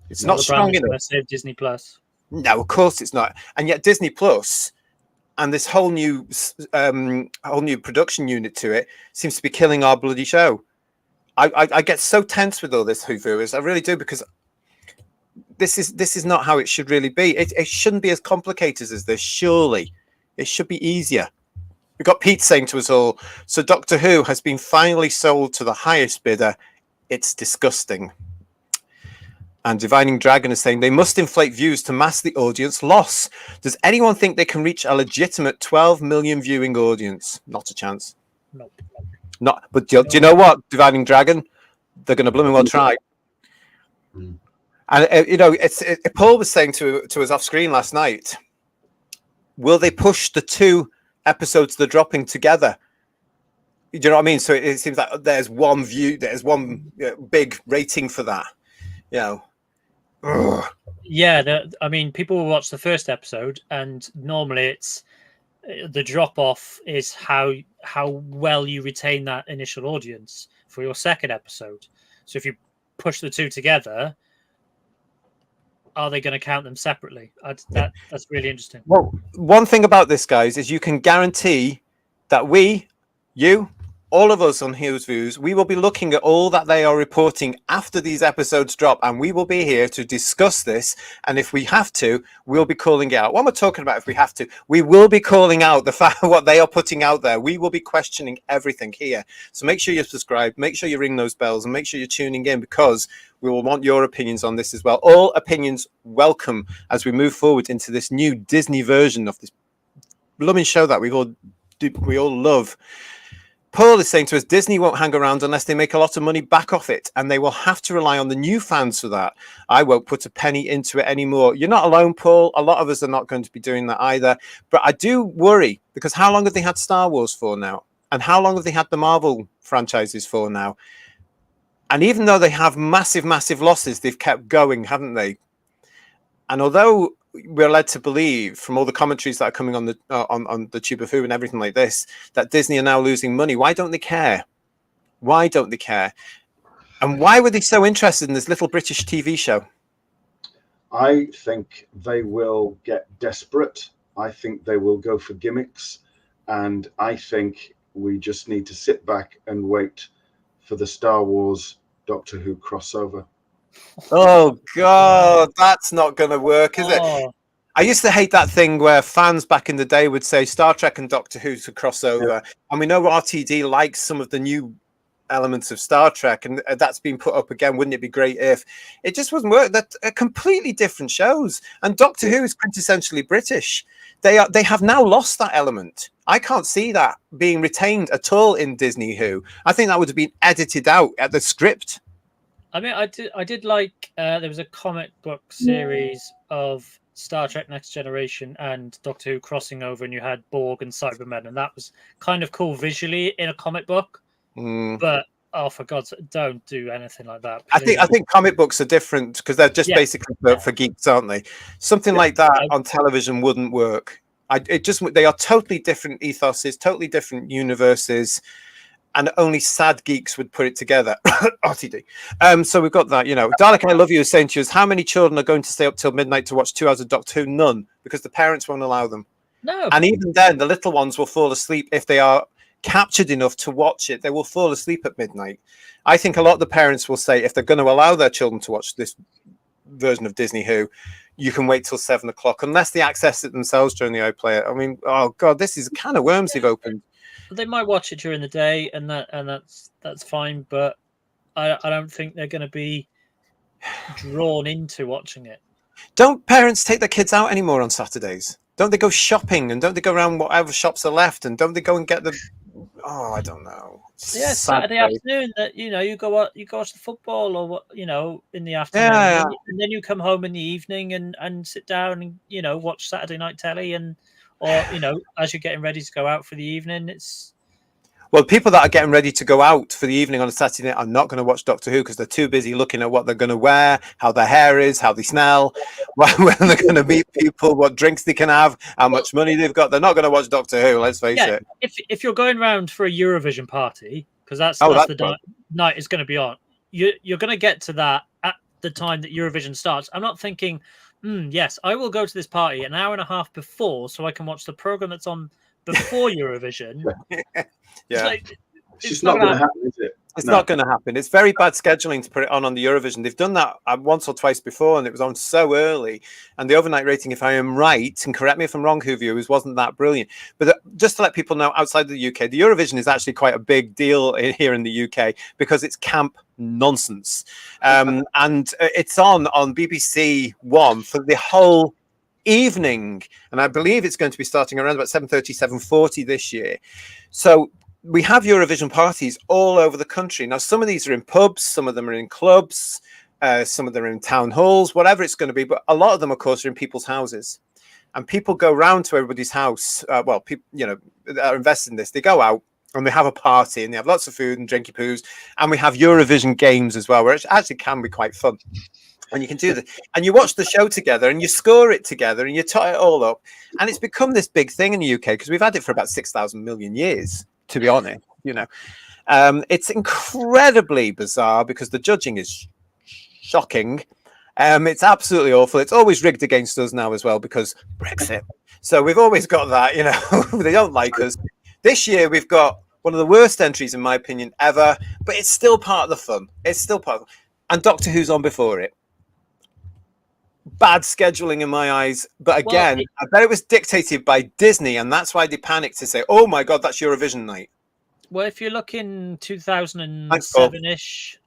It's not strong enough. Save Disney Plus. No, of course it's not. And yet Disney Plus and this whole new production unit to it seems to be killing our bloody show. I get so tense with all this, Who viewers. I really do, because this is not how it should really be. It shouldn't be as complicated as this. Surely, it should be easier. We've got Pete saying to us all, so Doctor Who has been finally sold to the highest bidder. It's disgusting. And Divining Dragon is saying they must inflate views to mask the audience loss. Does anyone think they can reach a legitimate 12 million viewing audience? Not a chance. Nope. Not, but do you know what, Dividing Dragon? They're going to blooming well try. And Paul was saying to us off screen last night, will they push the 2 episodes they're dropping together? Do you know what I mean? So it seems like there's one big rating for that. Ugh. Yeah, people will watch the first episode, and normally it's the drop off is how well you retain that initial audience for your second episode. So if you push the 2 together, are they going to count them separately? That's really interesting. Well, one thing about this, guys, is you can guarantee that you, all of us on Heroes Views, we will be looking at all that they are reporting after these episodes drop, and we will be here to discuss this. And if we have to, we'll be calling out. What we're talking about, if we have to, we will be calling out the fact what they are putting out there. We will be questioning everything here. So make sure you subscribe, make sure you ring those bells, and make sure you're tuning in, because we will want your opinions on this as well. All opinions welcome as we move forward into this new Disney version of this blooming show that we all love. Paul is saying to us, Disney won't hang around unless they make a lot of money back off it, and they will have to rely on the new fans for that. I won't put a penny into it anymore. You're not alone, Paul. A lot of us are not going to be doing that either. But I do worry, because how long have they had Star Wars for now? And how long have they had the Marvel franchises for now? And even though they have massive, massive losses, they've kept going, haven't they? And although we're led to believe from all the commentaries that are coming on the Tube of Who and everything like this, that Disney are now losing money, why don't they care? Why don't they care? And why were they so interested in this little British TV show? I think they will get desperate. I think they will go for gimmicks. And I think we just need to sit back and wait for the Star Wars Doctor Who crossover. Oh God, that's not going to work, is it? Oh, I used to hate that thing where fans back in the day would say Star Trek and Doctor Who to crossover, and we know RTD likes some of the new elements of Star Trek, and that's been put up again. Wouldn't it be great if it just wasn't work? That are completely different shows, and Doctor Who is quintessentially British. They have now lost that element. I can't see that being retained at all in Disney Who. I think that would have been edited out at the script. I mean, I did like there was a comic book series of Star Trek Next Generation and Doctor Who crossing over, and you had Borg and Cybermen, and that was kind of cool visually in a comic book. But oh, for God's sake, don't do anything like that. Please. I think comic books are different because they're just basically for geeks, aren't they? Something like that on television wouldn't work. They are totally different ethoses, totally different universes, and only sad geeks would put it together. RTD. So we've got that, Dalek, I love you, is saying to us, how many children are going to stay up till midnight to watch 2 hours of Doctor Who? None, because the parents won't allow them. No. And even then, the little ones will fall asleep if they are captured enough to watch it. They will fall asleep at midnight. I think a lot of the parents will say if they're going to allow their children to watch this version of Disney Who, you can wait till 7 o'clock unless they access it themselves during the iPlayer. I mean, oh God, this is a can of worms they've opened. They might watch it during the day, and that's fine. But I don't think they're going to be drawn into watching it. Don't parents take their kids out anymore on Saturdays? Don't they go shopping, and don't they go around whatever shops are left, and don't they go and get the? Oh, I don't know. Yeah, Saturday afternoon. That you go watch the football, or what in the afternoon, and then you come home in the evening and sit down and watch Saturday night telly or as you're getting ready to go out for the evening. Well, people that are getting ready to go out for the evening on a Saturday night are not going to watch Doctor Who because they're too busy looking at what they're going to wear, how their hair is, how they smell, when they're going to meet people, what drinks they can have, how much money they've got. They're not going to watch Doctor Who, let's face it. If you're going around for a Eurovision party, because that's the night it's going to be on, you're going to get to that at the time that Eurovision starts. I'm not thinking, yes, I will go to this party an hour and a half before so I can watch the program that's on before Eurovision. Yeah, it's just not going to happen, is it? It's not going to happen. It's very bad scheduling to put it on the Eurovision. They've done that once or twice before, and it was on so early. And the overnight rating, if I am right, and correct me if I'm wrong, Who viewers, wasn't that brilliant. But just to let people know, outside the UK, the Eurovision is actually quite a big deal here in the UK because it's camp nonsense, and it's on BBC One for the whole evening, and I believe it's going to be starting around about 7:30, 7:40 this year. So we have Eurovision parties all over the country. Now, some of these are in pubs, some of them are in clubs, some of them are in town halls, whatever it's going to be. But a lot of them, of course, are in people's houses. And people go round to everybody's house. People, that are invested in this, they go out and they have a party and they have lots of food and drinky poos. And we have Eurovision games as well, where it actually can be quite fun. And you can do that. And you watch the show together and you score it together and you tie it all up. And it's become this big thing in the UK because we've had it for about 6,000 million years. To be honest, it's incredibly bizarre because the judging is shocking. It's absolutely awful. It's always rigged against us now as well because Brexit. So we've always got that, they don't like us. This year we've got one of the worst entries, in my opinion, ever, but it's still part of the fun. It's still part of it. And Doctor Who's on before it. Bad scheduling in my eyes, but again, I bet it was dictated by Disney, and that's why they panicked to say, "Oh my God, that's Eurovision night." Well, if you look in 2007-ish,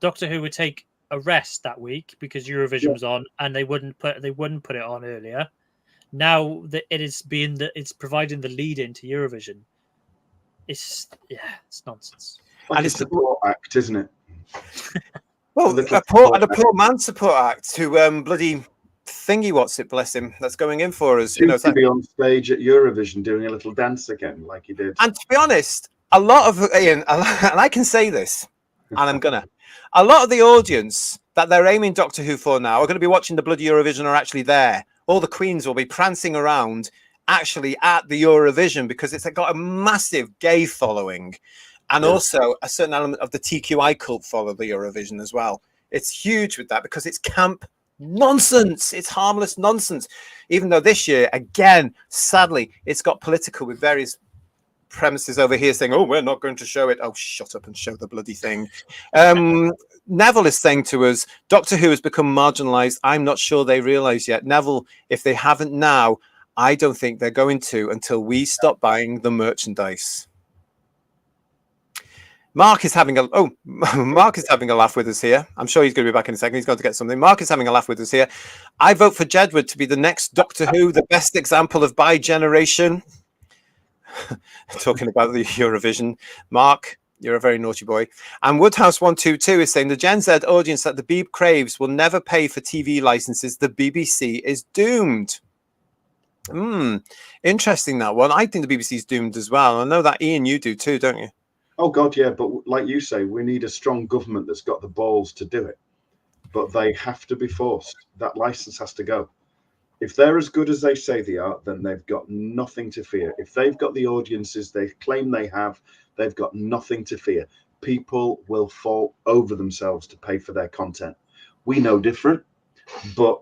Doctor Who would take a rest that week because Eurovision was on, and they wouldn't put it on earlier. Now that it's providing the lead into Eurovision. It's nonsense. And it's the support act, isn't it? Well, a poor man support act who bloody thingy, what's it, bless him, that's going in for us. To be on stage at Eurovision doing a little dance again, like he did. And to be honest, a lot of Ian, and I can say this, and I'm gonna, a lot of the audience that they're aiming Doctor Who for now are going to be watching the bloody Eurovision are actually there. All the queens will be prancing around actually at the Eurovision because it's got a massive gay following. And also a certain element of the TQI cult follow the Eurovision as well. It's huge with that because it's camp nonsense. It's harmless nonsense. Even though this year, again, sadly, it's got political with various premises over here saying, "Oh, we're not going to show it." Oh, shut up and show the bloody thing. Neville is saying to us, Doctor Who has become marginalized. I'm not sure they realize yet. Neville, if they haven't now, I don't think they're going to until we stop buying the merchandise. Mark is having a Mark is having a laugh with us here. I'm sure he's going to be back in a second. He's going to get something. Mark is having a laugh with us here. I vote for Jedward to be the next Doctor Who, the best example of bi-generation. Talking about the Eurovision. Mark, you're a very naughty boy. And Woodhouse122 is saying the Gen Z audience that the Beeb craves will never pay for TV licenses. The BBC is doomed. Interesting, that one. I think the BBC is doomed as well. I know that, Ian, you do too, don't you? Oh, God, yeah. But like you say, we need a strong government that's got the balls to do it. But they have to be forced. That license has to go. If they're as good as they say they are, then they've got nothing to fear. If they've got the audiences they claim they have, they've got nothing to fear. People will fall over themselves to pay for their content. We know different, but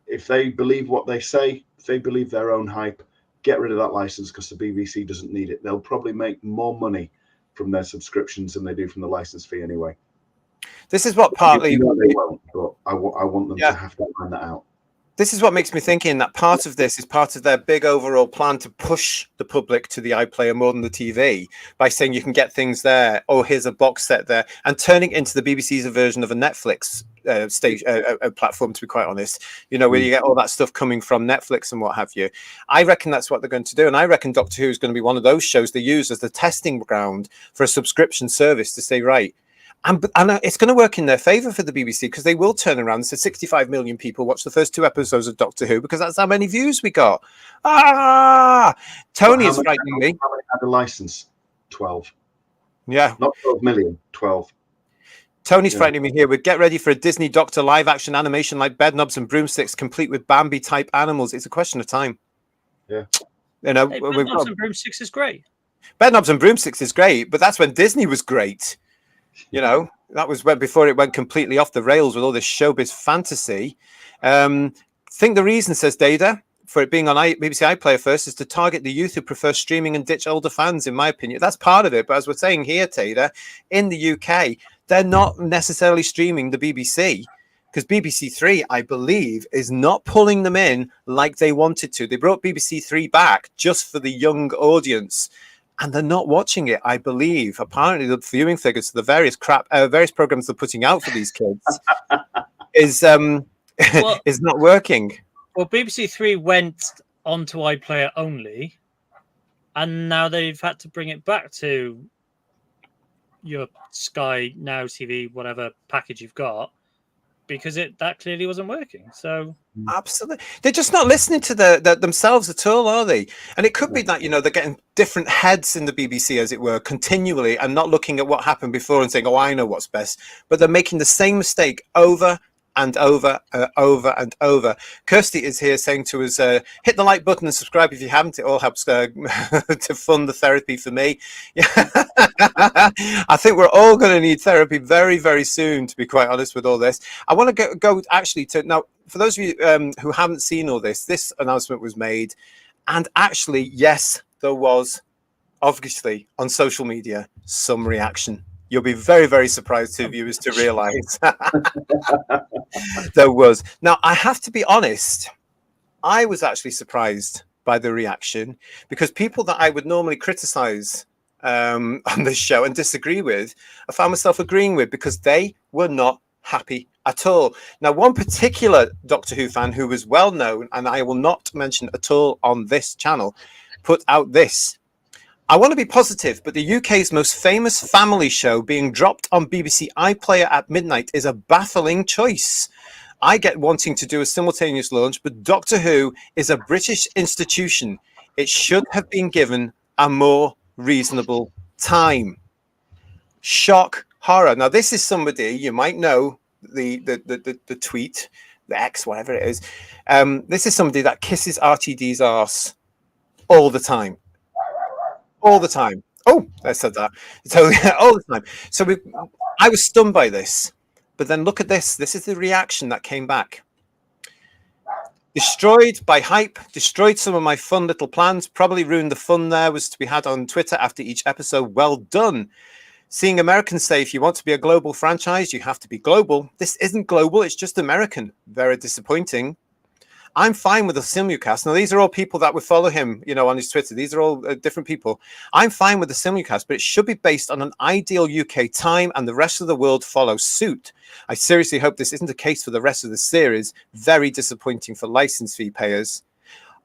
if they believe what they say, if they believe their own hype, get rid of that license because the BBC doesn't need it. They'll probably make more money from their subscriptions than they do from the license fee anyway. This is what partly... they won't, but I want them to have to find that out. This is what makes me thinking that part of this is part of their big overall plan to push the public to the iPlayer more than the TV by saying you can get things there. Oh, here's a box set there, and turning it into the BBC's version of a Netflix platform. To be quite honest, you know, where you get all that stuff coming from Netflix and what have you. I reckon that's what they're going to do, and I reckon Doctor Who is going to be one of those shows they use as the testing ground for a subscription service to say, right. And it's going to work in their favor for the BBC because they will turn around and say 65 million people watched the first 2 episodes of Doctor Who because that's how many views we got. Tony is frightening me. How many had a license? 12. Yeah. Not 12 million, 12. Tony's frightening me here. We'd get ready for a Disney Doctor live action animation like Bedknobs and Broomsticks, complete with Bambi type animals. It's a question of time. Yeah. You know, Bedknobs and Broomsticks is great. Bedknobs and Broomsticks is great, but that's when Disney was great. You know, that was when before it went completely off the rails with all this showbiz fantasy. Think the reason, says Data, for it being on BBC iPlayer first is to target the youth who prefer streaming and ditch older fans, in my opinion. That's part of it. But as we're saying here, Data, in the UK, they're not necessarily streaming the BBC because BBC Three, I believe, is not pulling them in like they wanted to. They brought BBC Three back just for the young audience. And they're not watching it, I believe. Apparently, the viewing figures for the various programs they're putting out for these kids is not working. Well, BBC Three went onto iPlayer only, and now they've had to bring it back to your Sky Now TV, whatever package you've got, because that clearly wasn't working. So absolutely, they're just not listening to themselves at all, are they? And it could be that, you know, they're getting different heads in the BBC, as it were, continually, and not looking at what happened before and saying, "Oh, I know what's best." But they're making the same mistake over and over and over. Kirsty is here saying to us, hit the like button and subscribe if you haven't. It all helps to fund the therapy for me. I think we're all going to need therapy very, very soon, to be quite honest with all this. I want to go actually to now, for those of you who haven't seen all this announcement was made, and actually, yes, there was obviously on social media some reaction. You'll be very, very surprised to viewers to realize there was. Now, I have to be honest, I was actually surprised by the reaction because people that I would normally criticize on this show and disagree with, I found myself agreeing with because they were not happy at all. Now, one particular Doctor Who fan who was well known, and I will not mention at all on this channel, put out this. I want to be positive, but the UK's most famous family show being dropped on BBC iPlayer at midnight is a baffling choice. I get wanting to do a simultaneous launch, but Doctor Who is a British institution. It should have been given a more reasonable time. Shock, horror. Now, this is somebody, you might know the tweet, the X, whatever it is. This is somebody that kisses RTD's arse all the time. All the time. Oh, I said that. So all the time. So I was stunned by this. But then look at this. This is the reaction that came back. Destroyed by hype, destroyed some of my fun little plans, probably ruined the fun there was to be had on Twitter after each episode. Well done. Seeing Americans say if you want to be a global franchise, you have to be global. This isn't global, it's just American. Very disappointing. I'm fine with the simulcast. Now, these are all people that would follow him, on his Twitter. These are all different people. I'm fine with the simulcast, but it should be based on an ideal UK time and the rest of the world follow suit. I seriously hope this isn't the case for the rest of the series. Very disappointing for license fee payers.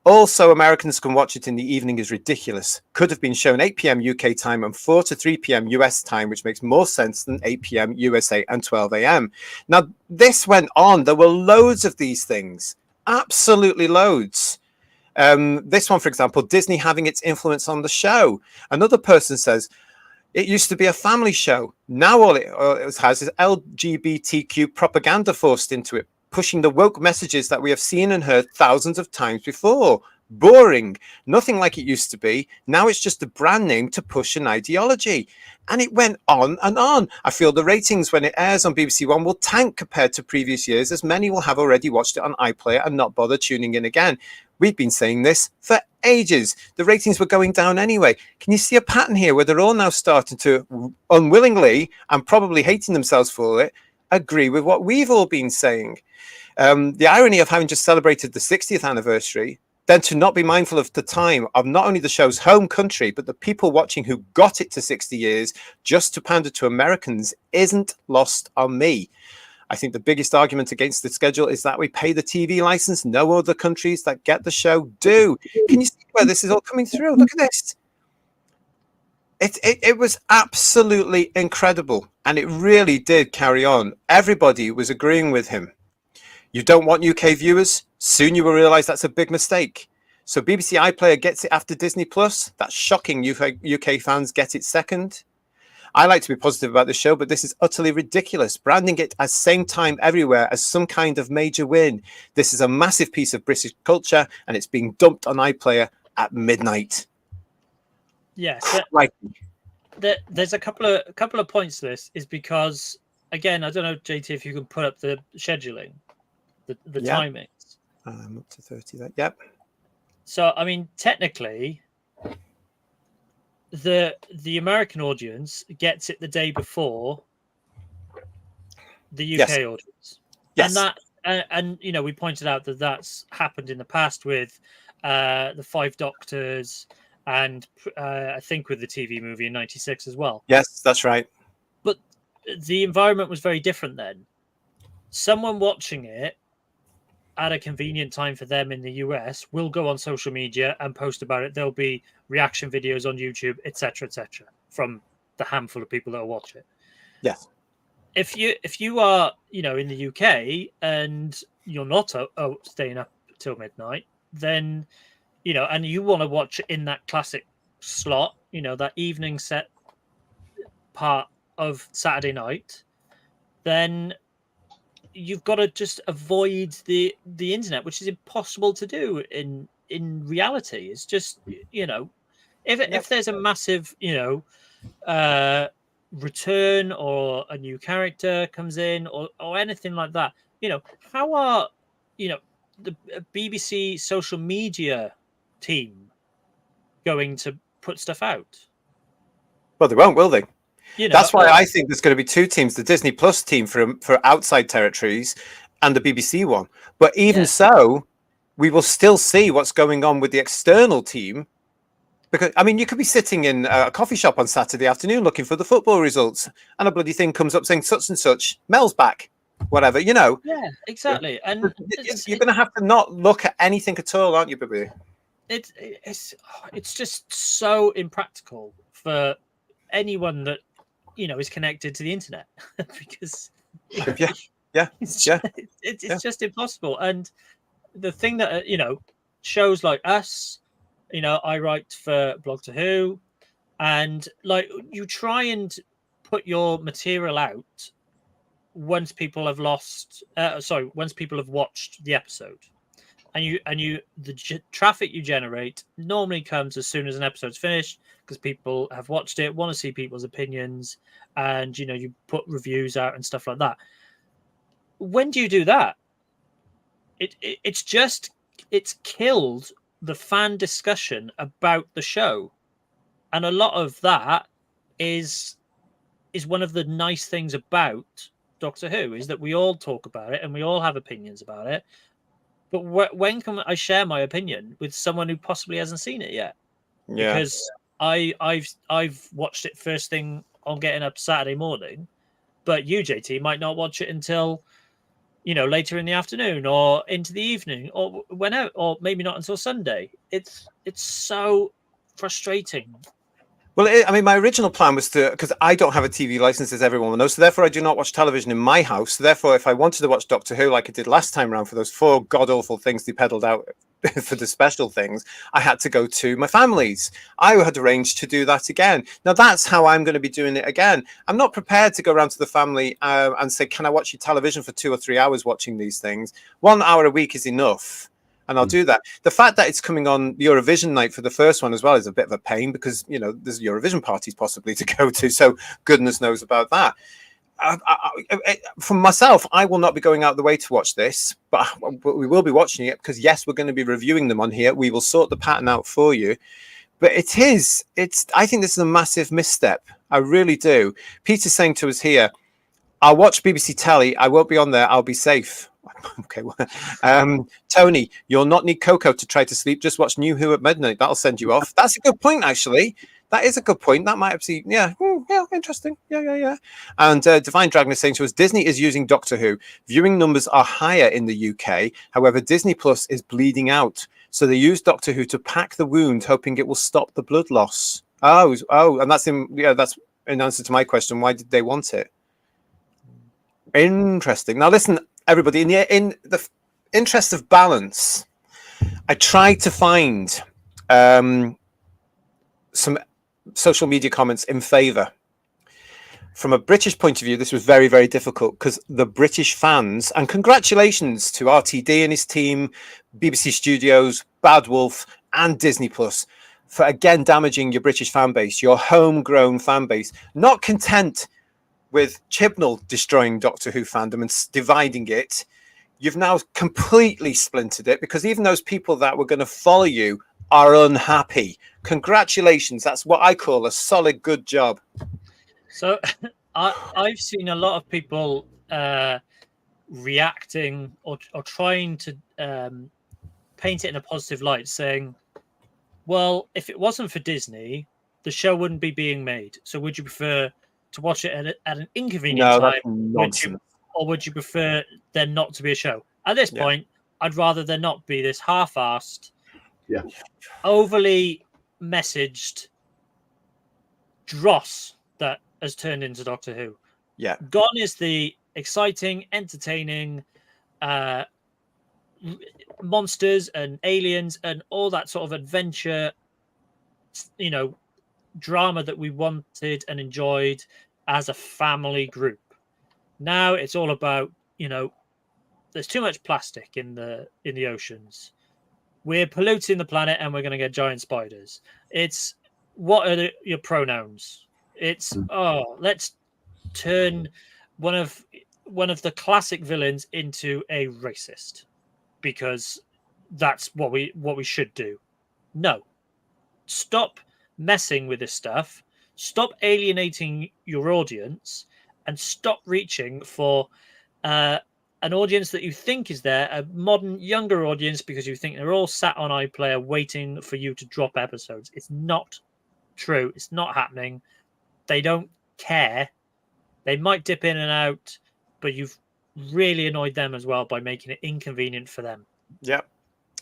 Also, Americans can watch it in the evening is ridiculous. Could have been shown 8 p.m. UK time and 4 to 3 p.m. US time, which makes more sense than 8 p.m. USA and 12 a.m. Now, this went on. There were loads of these things. Absolutely loads. This one, for example, Disney having its influence on the show. Another person says, it used to be a family show. Now all it has is LGBTQ propaganda forced into it, pushing the woke messages that we have seen and heard thousands of times before. Boring. Nothing like it used to be. Now it's just a brand name to push an ideology. And it went on and on. I feel the ratings when it airs on BBC One will tank compared to previous years, as many will have already watched it on Iplayer and not bother tuning in again. We've been saying this for ages. The ratings were going down anyway. Can you see a pattern here where they're all now starting to unwillingly and probably hating themselves for it, agree with what we've all been saying? The irony of having just celebrated the 60th anniversary, then to not be mindful of the time of not only the show's home country, but the people watching who got it to 60 years just to pander to Americans isn't lost on me. I think the biggest argument against the schedule is that we pay the TV license. No other countries that get the show do. Can you see where this is all coming through? Look at this. It was absolutely incredible. And it really did carry on. Everybody was agreeing with him. You don't want UK viewers? Soon you will realize that's a big mistake. So BBC iPlayer gets it after Disney Plus. That's shocking. UK fans get it second. I like to be positive about the show, but this is utterly ridiculous. Branding it as same time everywhere as some kind of major win. This is a massive piece of British culture, and it's being dumped on iPlayer at midnight. Yes, right. There's a couple of points to this. Is because again, I don't know, JT, if you can put up the scheduling, the timings. I'm up to 30 there. Yep. So I mean, technically, the American audience gets it the day before the UK audience. Yes. And we pointed out that that's happened in the past with the Five Doctors and I think with the TV movie in '96 as well. Yes, that's right. But the environment was very different then. Someone watching it at a convenient time for them in the US will go on social media and post about it. There'll be reaction videos on YouTube, etc., from the handful of people that will watch it. Yes. If you are, in the UK and you're not staying up till midnight, then, and you want to watch it in that classic slot, that evening set part of Saturday night, then you've got to just avoid the internet, which is impossible to do in reality. It's just, if there's a massive, return or a new character comes in or anything like that, how are, the BBC social media team going to put stuff out? Well, they won't, will they? That's why I think there's going to be two teams, the Disney Plus team for outside territories and the BBC one. But even so, we will still see what's going on with the external team. Because, I mean, you could be sitting in a coffee shop on Saturday afternoon looking for the football results and a bloody thing comes up saying such and such, Mel's back, whatever, Yeah, exactly. And you're going to have to not look at anything at all, aren't you, Babu? It's just so impractical for anyone that is connected to the internet because it's just impossible. And the thing that shows like us, I write for Blog to Who, and like you try and put your material out once people have once people have watched the episode, and the traffic you generate normally comes as soon as an episode's finished, because people have watched it, want to see people's opinions, and you put reviews out and stuff like that. When do you do that? It's just it's killed the fan discussion about the show, and a lot of that is one of the nice things about Doctor Who, is that we all talk about it and we all have opinions about it. But when can I share my opinion with someone who possibly hasn't seen it yet? Yeah. Because I've watched it first thing on getting up Saturday morning, but you, JT, might not watch it until later in the afternoon or into the evening or whenever, or maybe not until Sunday. It's so frustrating. Well, I mean, my original plan was because I don't have a TV license, as everyone will know, so therefore I do not watch television in my house. So therefore, if I wanted to watch Doctor Who like I did last time around for those 4 god-awful things they peddled out for the special things, I had to go to my family's. I had arranged to do that again. Now, that's how I'm going to be doing it again. I'm not prepared to go around to the family and say, can I watch your television for 2 or 3 hours watching these things? 1 hour a week is enough. And I'll do that. The fact that it's coming on Eurovision night for the first one as well is a bit of a pain because, there's Eurovision parties possibly to go to. So goodness knows about that. For myself, I will not be going out of the way to watch this, but we will be watching it because, yes, we're going to be reviewing them on here. We will sort the pattern out for you. But I think this is a massive misstep. I really do. Peter's saying to us here, I'll watch BBC Telly. I won't be on there. I'll be safe. Okay. Tony, you'll not need cocoa to try to sleep. Just watch New Who at midnight. That'll send you off. That's a good point, actually. That is a good point. That might have seen, yeah, interesting. Yeah. And Divine Dragon is saying to us, Disney is using Doctor Who. Viewing numbers are higher in the UK. However, Disney Plus is bleeding out. So they use Doctor Who to pack the wound, hoping it will stop the blood loss. Oh, and that's in answer to my question. Why did they want it? Interesting. Now, listen, everybody, in the interest of balance, I tried to find some social media comments in favour. From a British point of view, this was very, very difficult because the British fans, and congratulations to RTD and his team, BBC Studios, Bad Wolf, and Disney Plus for again damaging your British fan base, your homegrown fan base. Not content with Chibnall destroying Doctor Who fandom and dividing it, you've now completely splintered it because even those people that were going to follow you are unhappy. Congratulations. That's what I call a solid, good job. So I've seen a lot of people reacting or trying to paint it in a positive light, saying, well, if it wasn't for Disney, the show wouldn't be being made. So would you prefer to watch it at an inconvenient time? Or would you prefer there not to be a show? At this point, I'd rather there not be this half-assed, overly messaged dross that has turned into Doctor Who. Yeah. Gone is the exciting, entertaining monsters and aliens and all that sort of adventure, drama that we wanted and enjoyed as a family group. Now it's all about, there's too much plastic in the oceans. We're polluting the planet and we're going to get giant spiders. It's what are your pronouns? It's let's turn one of the classic villains into a racist because that's what we should do. No. Stop messing with this stuff. Stop alienating your audience and stop reaching for an audience that you think is there, a modern, younger audience, because you think they're all sat on iPlayer waiting for you to drop episodes. It's not true. It's not happening. They don't care. They might dip in and out, but you've really annoyed them as well by making it inconvenient for them. Yep.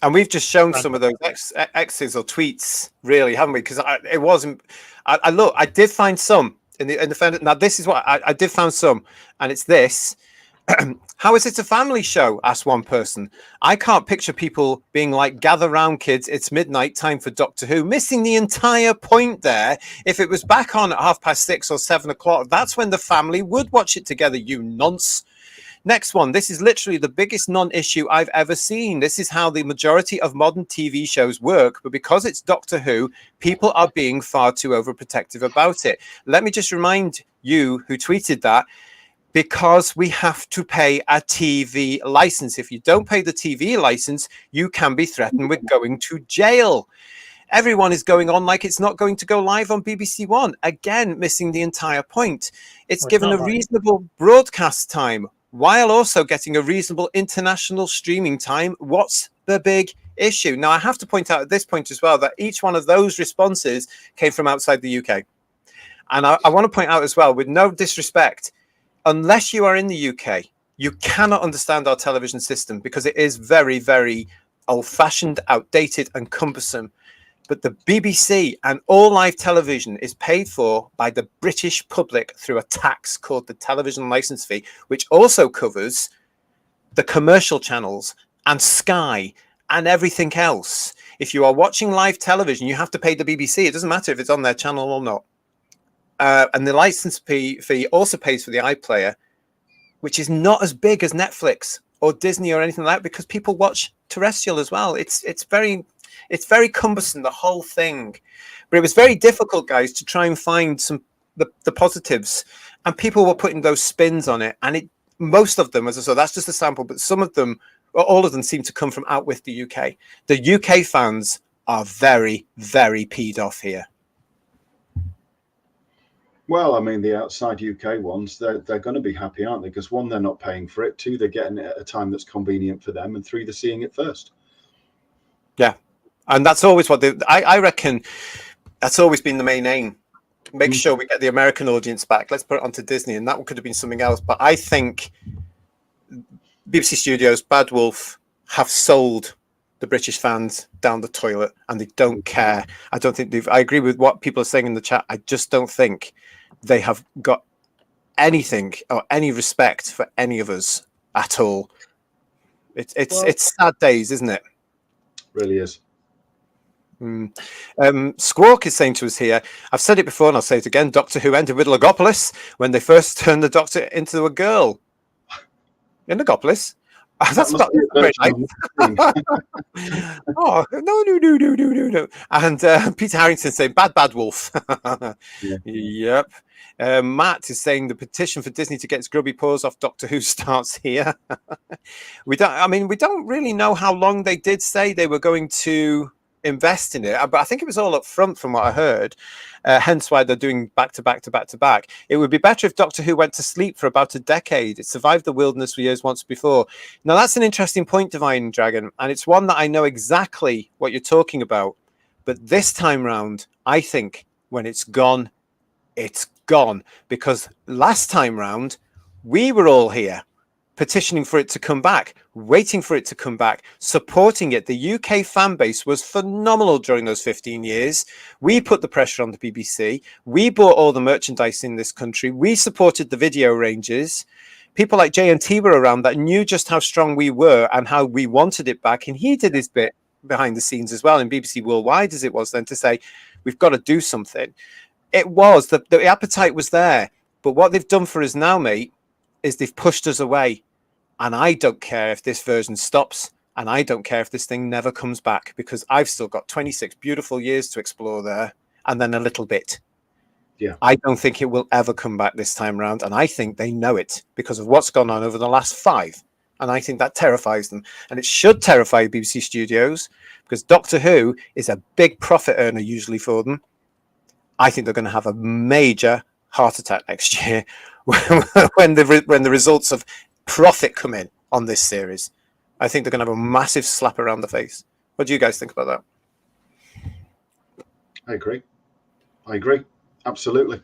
And we've just shown some of those X's or tweets, really, haven't we? Because it wasn't. I did find some in the. Now, this is what I did find some, and it's this. How is it a family show? Asked one person. I can't picture people being like, gather round, kids. It's midnight, time for Doctor Who. Missing the entire point there. If it was back on at 6:30 or 7 o'clock, that's when the family would watch it together, you nonce. Next one. This is literally the biggest non-issue I've ever seen. This is how the majority of modern TV shows work, but because it's Doctor Who, people are being far too overprotective about it. Let me just remind you who tweeted that. because we have to pay a TV license. If you don't pay the TV license, you can be threatened with going to jail. Everyone is going on like it's not going to go live on BBC One. Again, missing the entire point. It's given a reasonable broadcast time while also getting a reasonable international streaming time. What's the big issue? Now, I have to point out at this point as well that each one of those responses came from outside the UK. And I want to point out as well, with no disrespect, unless you are in the UK, you cannot understand our television system because it is very, very old-fashioned, outdated, and cumbersome. But the BBC and all live television is paid for by the British public through a tax called the television licence fee, which also covers the commercial channels and Sky and everything else. If you are watching live television, you have to pay the BBC. It doesn't matter if it's on their channel or not. And the license fee also pays for the iPlayer, which is not as big as Netflix or Disney or anything like that, because people watch terrestrial as well. It's very cumbersome, the whole thing. But it was very difficult, guys, to try and find the positives, and people were putting those spins on it. And most of them, as I said, that's just a sample, but some of them, or all of them, seem to come from out with the UK. The UK fans are very, very peed off here. Well, I mean, the outside UK ones, they're going to be happy, aren't they? Because one, they're not paying for it. Two, they're getting it at a time that's convenient for them. And three, they're seeing it first. Yeah. And that's always what I reckon that's always been the main aim. Make sure we get the American audience back. Let's put it onto Disney. And that could have been something else. But I think BBC Studios, Bad Wolf, have sold the British fans down the toilet, and they don't care. I don't think I agree with what people are saying in the chat. I just don't think they have got anything or any respect for any of us at all. It's sad days, isn't it? Really is. Squawk is saying to us here, I've said it before and I'll say it again, Doctor Who ended with Logopolis when they first turned the Doctor into a girl. In Logopolis? That's about great. Oh, no. And Peter Harrington saying, bad wolf. Yeah. Yep. Matt is saying the petition for Disney to get its grubby paws off Doctor Who starts here. We don't really know how long they did say they were going to invest in it, but I think it was all up front from what I heard, hence why they're doing back to back. It would be better if Doctor Who went to sleep for about a decade. It survived the wilderness for years once before. Now that's an interesting point, Divine Dragon, and it's one that I know exactly what you're talking about, but this time round I think when it's gone, because last time round we were all here petitioning for it to come back, waiting for it to come back, supporting it. The UK fan base was phenomenal during those 15 years. We put the pressure on the BBC. We bought all the merchandise in this country. We supported the video ranges. People like JNT were around that knew just how strong we were and how we wanted it back. And he did his bit behind the scenes as well in BBC Worldwide, as it was then, to say, we've got to do something. It was, the appetite was there. But what they've done for us now, mate, is they've pushed us away. And I don't care if this version stops, and I don't care if this thing never comes back, because I've still got 26 beautiful years to explore there, and then a little bit. Yeah. I don't think it will ever come back this time around, and I think they know it because of what's gone on over the last 5. And I think that terrifies them. And it should terrify BBC Studios, because Doctor Who is a big profit earner usually for them. I think they're going to have a major heart attack next year when the results of profit come in on this series. I think they're going to have a massive slap around the face. What do you guys think about that? I agree. Absolutely.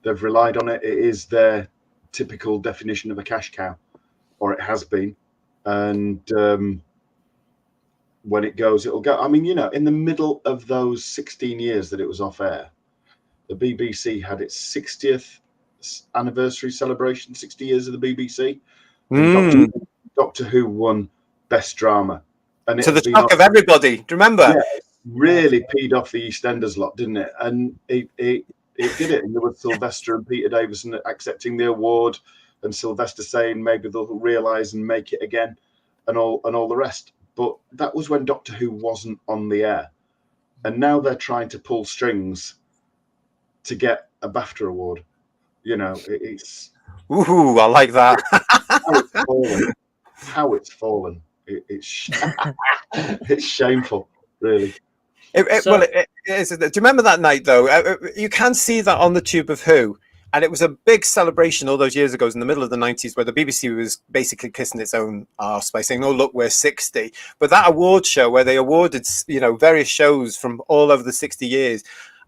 They've relied on it. It is their typical definition of a cash cow, or it has been. And when it goes, it'll go. I mean, in the middle of those 16 years that it was off air, the BBC had its 60th anniversary celebration, 60 years of the BBC. Doctor Who won Best Drama. And to the shock of everybody. Do you remember? Yeah, really peed off the EastEnders lot, didn't it? And it did it. And there was Sylvester and Peter Davison accepting the award, and Sylvester saying maybe they'll realise and make it again, and all the rest. But that was when Doctor Who wasn't on the air. And now they're trying to pull strings to get a Bafta award. It's Ooh, I like that. How it's fallen. It's shameful, really. It is. Do you remember that night though? You can see that on the Tube of Who, and it was a big celebration all those years ago, in the middle of the 90s, where the BBC was basically kissing its own arse by saying, "Oh, look, we're 60." But that award show where they awarded, various shows from all over the 60 years,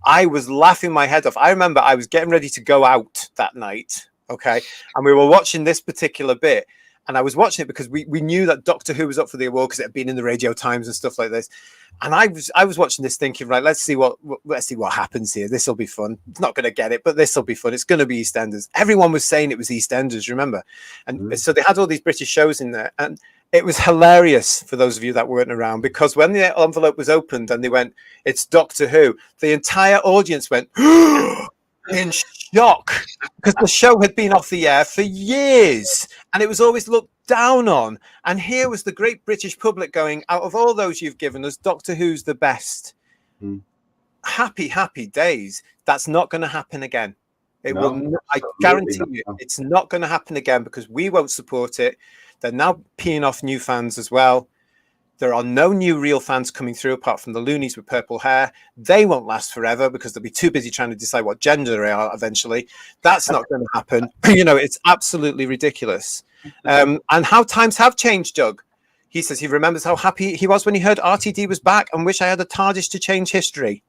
I was laughing my head off. I remember I was getting ready to go out that night, okay, and we were watching this particular bit. And I was watching it because we knew that Doctor Who was up for the award because it had been in the Radio Times and stuff like this. And I was watching this thinking, right, let's see what happens here. This will be fun. It's not going to get it, but this will be fun. It's going to be EastEnders. Everyone was saying it was EastEnders, remember? And so they had all these British shows in there, and it was hilarious for those of you that weren't around, because when the envelope was opened and they went, "It's Doctor Who," the entire audience went in shock, because the show had been off the air for years and it was always looked down on. And here was the great British public going, "Out of all those you've given us, Doctor Who's the best." Happy days. That's not going to happen again. It will not, I guarantee you, it's not going to happen again, because we won't support it. They're now peeing off new fans as well. There are no new real fans coming through apart from the loonies with purple hair. They won't last forever because they'll be too busy trying to decide what gender they are eventually. That's not going to happen. It's absolutely ridiculous. And how times have changed, Doug. He says he remembers how happy he was when he heard RTD was back and wish I had a TARDIS to change history.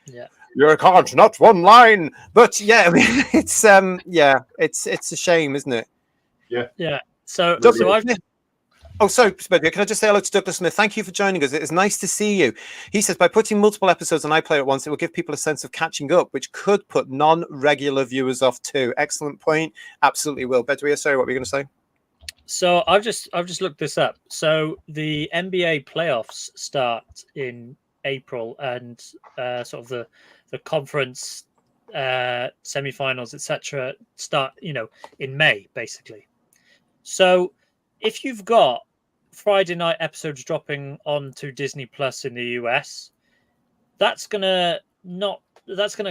Yeah. You can't, not one line. But yeah, I mean, it's a shame, isn't it? Yeah. Yeah. So I've... Oh, sorry, Spudger. Can I just say hello to Douglas Smith? Thank you for joining us. It is nice to see you. He says, by putting multiple episodes on Iplayer at once, it will give people a sense of catching up, which could put non-regular viewers off too. Excellent point. Absolutely will. Bedouin, sorry, what were you going to say? So I've just looked this up. So the NBA playoffs start in April, and sort of the conference semifinals, etc., start in May, basically. So if you've got Friday night episodes dropping onto Disney Plus in the US, that's gonna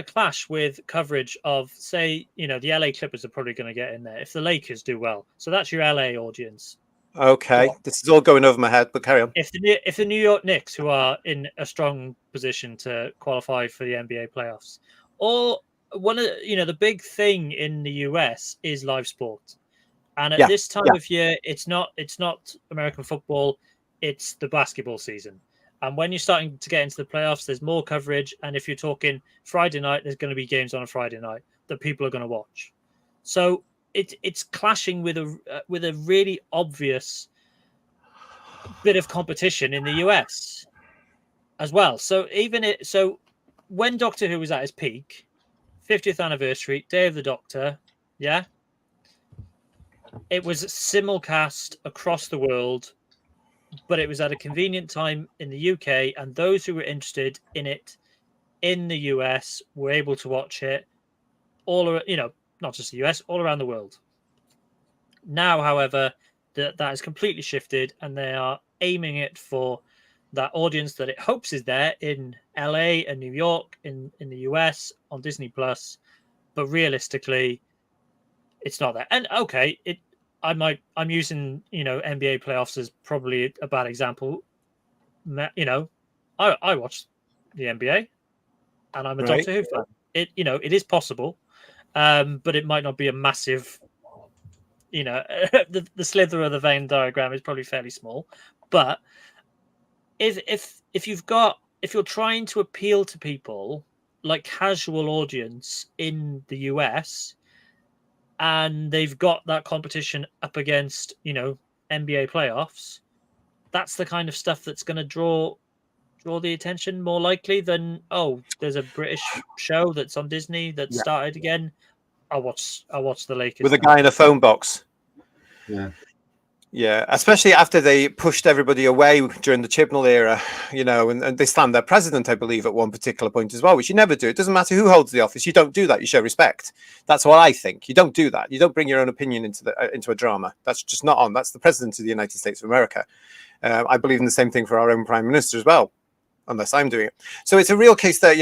clash with coverage of, say, the LA Clippers are probably going to get in there if the Lakers do well. So that's your LA audience. Okay, this is all going over my head, but carry on. If the New York Knicks, who are in a strong position to qualify for the NBA playoffs, or one of the big thing in the US is live sport. And at this time of year, it's not American football, it's the basketball season. And when you're starting to get into the playoffs, there's more coverage. And if you're talking Friday night, there's going to be games on a Friday night that people are going to watch. So it's clashing with a really obvious bit of competition in the US as well. So when Doctor Who was at its peak, 50th anniversary, Day of the Doctor, yeah, it was simulcast across the world, but it was at a convenient time in the UK, and those who were interested in it in the US were able to watch it all, not just the US, all around the world. Now, however, that has completely shifted, and they are aiming it for that audience that it hopes is there in LA and New York, in the US on Disney Plus, but realistically, it's not there. And okay, I'm using NBA playoffs as probably a bad example. I watch the NBA, and I'm a Doctor Who fan. It is possible, but it might not be a massive. The slither of the Venn diagram is probably fairly small. But if you're trying to appeal to people like casual audience in the US, and they've got that competition up against, NBA playoffs, that's the kind of stuff that's going to draw the attention more likely than, there's a British show that's on Disney that started again. I'll watch the Lakers. With a guy in a phone box. Yeah. Yeah, especially after they pushed everybody away during the Chibnall era, and they slammed their president, I believe, at one particular point as well, which you never do. It doesn't matter who holds the office. You don't do that. You show respect. That's what I think. You don't do that. You don't bring your own opinion into a drama. That's just not on. That's the president of the United States of America. I believe in the same thing for our own prime minister as well, unless I'm doing it. So it's a real case that,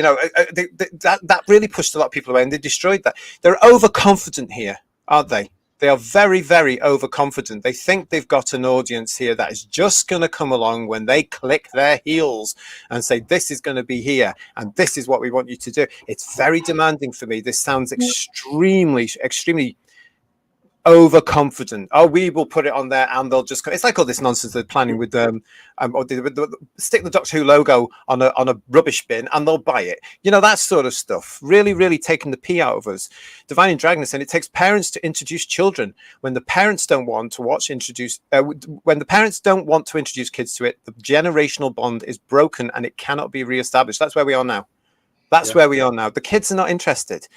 that really pushed a lot of people away, and they destroyed that. They're overconfident here, aren't they? They are very, very overconfident. They think they've got an audience here that is just going to come along when they click their heels and say, this is going to be here and this is what we want you to do. It's very demanding for me. This sounds extremely, extremely overconfident. Oh, we will put it on there and they'll just come. It's like all this nonsense they're planning with stick the Doctor Who logo on a rubbish bin and they'll buy it. You know, that sort of stuff. Really, really taking the pee out of us. Divine and Dragon is saying it takes parents to introduce children. When the parents don't want to when the parents don't want to introduce kids to it, the generational bond is broken and it cannot be reestablished. That's where we are now. That's where we are now. The kids are not interested.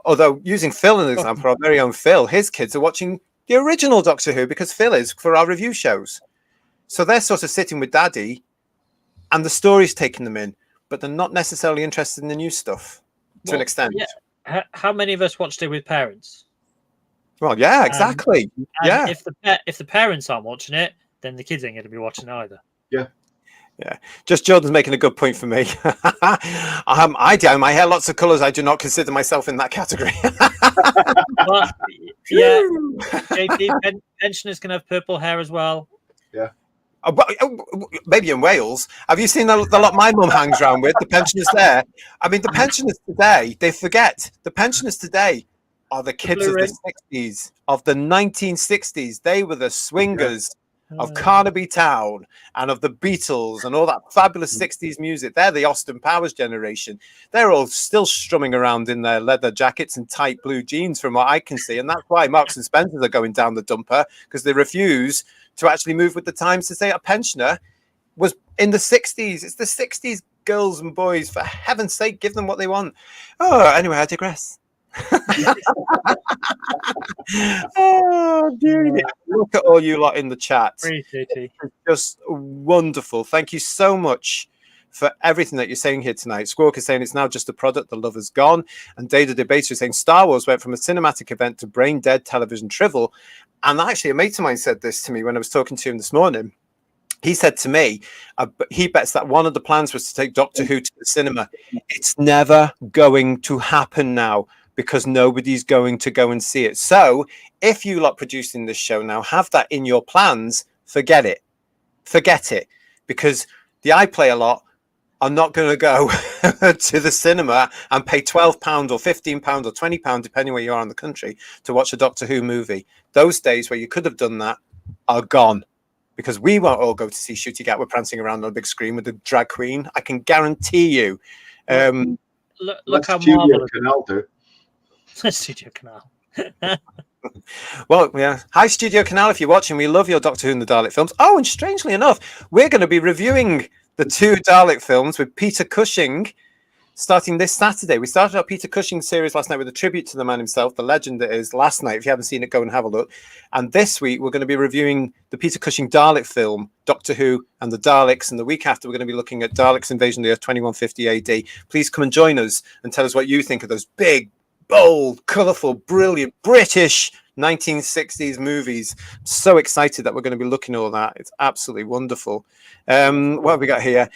Although, using Phil as an example, our very own Phil, his kids are watching the original Doctor Who because Phil is for our review shows. So they're sort of sitting with Daddy and the story's taking them in, but they're not necessarily interested in the new stuff to an extent. Yeah. How many of us watched it with parents? Well, yeah, exactly. And if the parents aren't watching it, then the kids ain't going to be watching either. Yeah. Yeah, just Jordan's making a good point for me. I dye my hair lots of colours. I do not consider myself in that category. But, yeah, JP, pensioners can have purple hair as well. Yeah. Maybe in Wales. Have you seen the lot my mum hangs around with? The pensioners there. I mean, the pensioners today, they forget. The pensioners today are the kids of the 60s, of the 1960s. They were the swingers. Of Carnaby Town and of the Beatles and all that fabulous 60s music. They're the Austin Powers generation. They're all still strumming around in their leather jackets and tight blue jeans from what I can see. And that's why Marks and Spencer's are going down the dumper, because they refuse to actually move with the times to say a pensioner was in the 60s. It's the 60s, girls and boys. For heaven's sake, give them what they want. Oh, anyway, I digress. Oh, dear. Look at all you lot in the chat. It's just wonderful. Thank you so much for everything that you're saying here tonight. Squawk is saying it's now just a product, the love is gone. And Data Debater is saying Star Wars went from a cinematic event to brain dead television drivel. And actually, a mate of mine said this to me when I was talking to him this morning. He said to me, he bets that one of the plans was to take Doctor Who to the cinema. It's never going to happen now, because nobody's going to go and see it. So if you lot producing this show now have that in your plans, forget it. Forget it. Because the Iplayer lot are not going to go to the cinema and pay £12 or £15 or £20, depending where you are in the country, to watch a Doctor Who movie. Those days where you could have done that are gone. Because we won't all go to see Shooty Gat. We're prancing around on a big screen with the drag queen. I can guarantee you. Look how marvelous. Studio Canal. Well, yeah. Hi, Studio Canal. If you're watching, we love your Doctor Who and the Dalek films. Oh, and strangely enough, we're going to be reviewing the 2 Dalek films with Peter Cushing starting this Saturday. We started our Peter Cushing series last night with a tribute to the man himself, the legend that is Last Night. If you haven't seen it, go and have a look. And this week, we're going to be reviewing the Peter Cushing Dalek film, Doctor Who and the Daleks. And the week after, we're going to be looking at Daleks Invasion of the Earth 2150 AD. Please come and join us and tell us what you think of those big, bold, colourful, brilliant British 1960s movies. I'm so excited that we're going to be looking at all that. It's absolutely wonderful. What have we got here?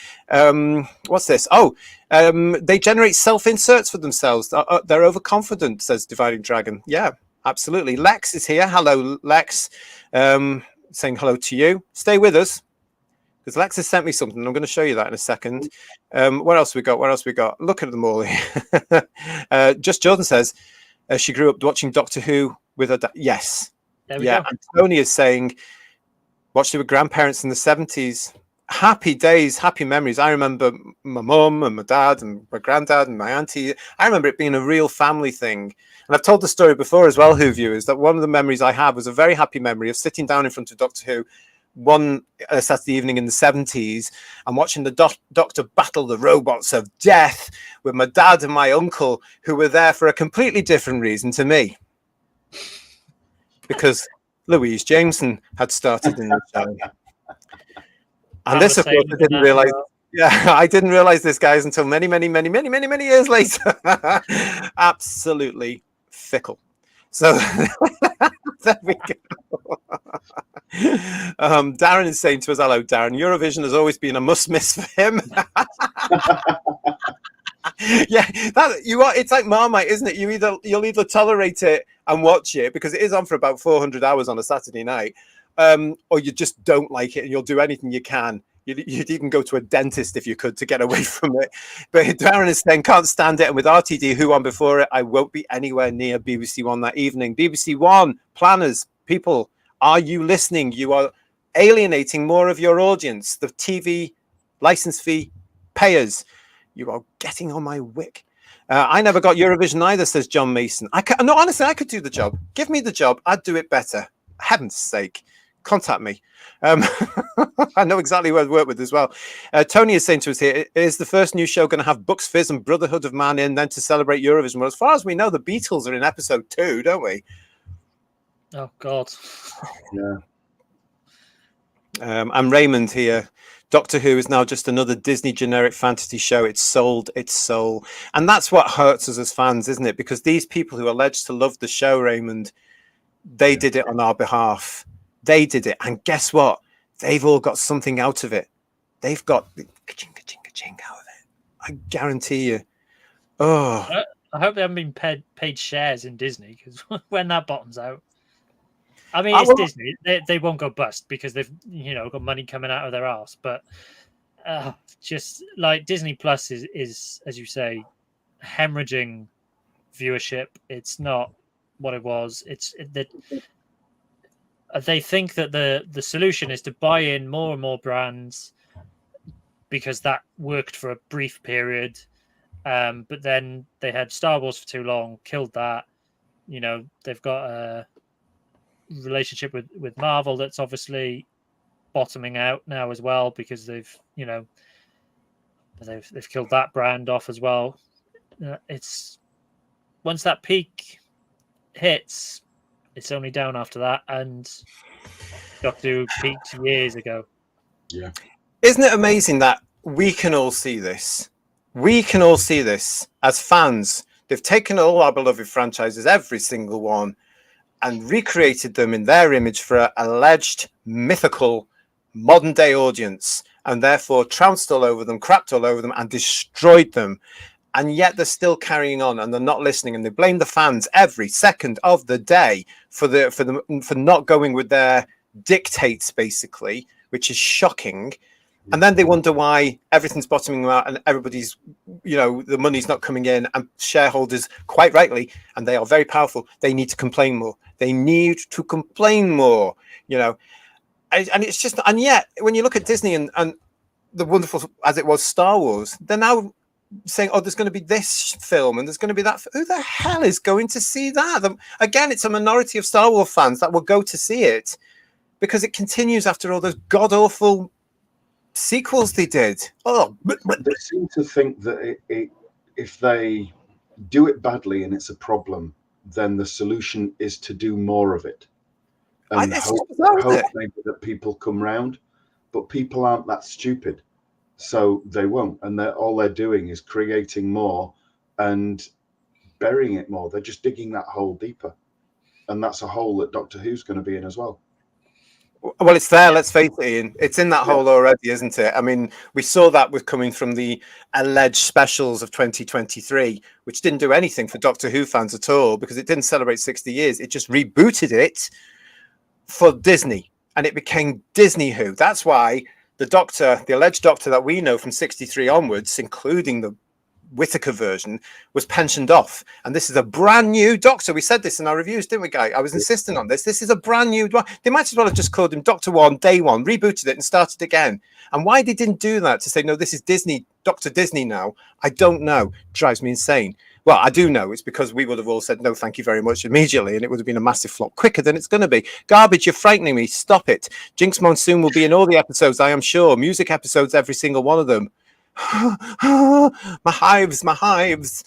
What's this? Oh, they generate self-inserts for themselves. They're overconfident, says Dividing Dragon. Yeah, absolutely. Lex is here. Hello, Lex. Saying hello to you. Stay with us, because Lex has sent me something. I'm going to show you that in a second. What else we got? What else we got? Look at them all here. Just Jordan says she grew up watching Doctor Who with her dad. Yes. There we go. And Tony is saying watched it with grandparents in the 70s. Happy days, happy memories. I remember my mum and my dad and my granddad and my auntie. I remember it being a real family thing. And I've told the story before as well, Who viewers, that one of the memories I have was a very happy memory of sitting down in front of Doctor Who one Saturday evening in the 70s and watching the Doctor battle the robots of death with my dad and my uncle, who were there for a completely different reason to me. Because Louise Jameson had started in the show. And this, of course, I didn't realize. Yeah, I didn't realize this, guys, until many years later. Absolutely fickle. So there we go. Darren is saying to us, hello, Darren. Eurovision has always been a must-miss for him. Yeah, that you are. It's like Marmite, isn't it? You'll either tolerate it and watch it because it is on for about 400 hours on a Saturday night, or you just don't like it and you'll do anything you can. You'd even go to a dentist if you could to get away from it. But Darren is saying can't stand it, and with RTD who on before it, I won't be anywhere near BBC One that evening. BBC One planners, people, are you listening? You are alienating more of your audience. The TV license fee payers. You are getting on my wick. I never got Eurovision either, says John Mason. No, honestly, I could do the job. Give me the job. I'd do it better. Heaven's sake. Contact me. I know exactly who I'd work with as well. Tony is saying to us here, is the first new show going to have Bucks Fizz and Brotherhood of Man in then to celebrate Eurovision? Well, as far as we know, the Beatles are in episode 2, don't we? Oh, God. Yeah. I'm Raymond here. Doctor Who is now just another Disney generic fantasy show. It's sold its soul. And that's what hurts us as fans, isn't it? Because these people who are alleged to love the show, Raymond, they did it on our behalf. They did it. And guess what? They've all got something out of it. They've got ka-ching, ka-ching, ka-ching out of it. I guarantee you. Oh, I hope they haven't been paid shares in Disney, because when that bottoms out, I mean, it's Disney. They won't go bust because they've got money coming out of their arse. But just like Disney Plus is, as you say, hemorrhaging viewership. It's not what it was. It's that they think that the solution is to buy in more and more brands because that worked for a brief period. But then they had Star Wars for too long, killed that. They've got a relationship with Marvel that's obviously bottoming out now as well because they've killed that brand off as well. It's once that peak hits, it's only down after that, and Doctor Who peaked years ago. Yeah. Isn't it amazing that we can all see this? We can all see this as fans. They've taken all our beloved franchises, every single one, and recreated them in their image for an alleged mythical modern day audience, and therefore trounced all over them, crapped all over them, and destroyed them. And yet they're still carrying on, and they're not listening, and they blame the fans every second of the day for not going with their dictates, basically, which is shocking. And then they wonder why everything's bottoming out and everybody's, the money's not coming in, and shareholders, quite rightly, and they are very powerful, they need to complain more. They need to complain more, and it's just, and yet when you look at Disney and the wonderful, as it was, Star Wars, they're now saying, oh, there's going to be this film and there's going to be that. Who the hell is going to see that? Again, it's a minority of Star Wars fans that will go to see it because it continues after all those god-awful sequels they did. Oh, they seem to think that if they do it badly and it's a problem, then the solution is to do more of it and hope maybe that people come round. But people aren't that stupid, so they won't. And all they're doing is creating more and burying it more. They're just digging that hole deeper, and that's a hole that Doctor Who's going to be in as well. Well, it's there. Let's face it, Ian. It's in that hole already, isn't it? I mean, we saw that with coming from the alleged specials of 2023, which didn't do anything for Doctor Who fans at all because it didn't celebrate 60 years. It just rebooted it for Disney, and it became Disney Who. That's why the alleged Doctor that we know from 63 onwards, including the Whittaker version, was pensioned off, and this is a brand new Doctor. We said this in our reviews, didn't we, Guy? I was insisting on this. This is a brand new. They might as well have just called him Doctor One, Day One, rebooted it, and started again. And why they didn't do that to say no, this is Disney, Doctor Disney now, I don't know. Drives me insane. Well, I do know. It's because we would have all said no, thank you very much immediately, and it would have been a massive flop quicker than it's going to be. Garbage, you're frightening me. Stop it. Jinx Monsoon will be in all the episodes, I am sure. Music episodes, every single one of them. my hives.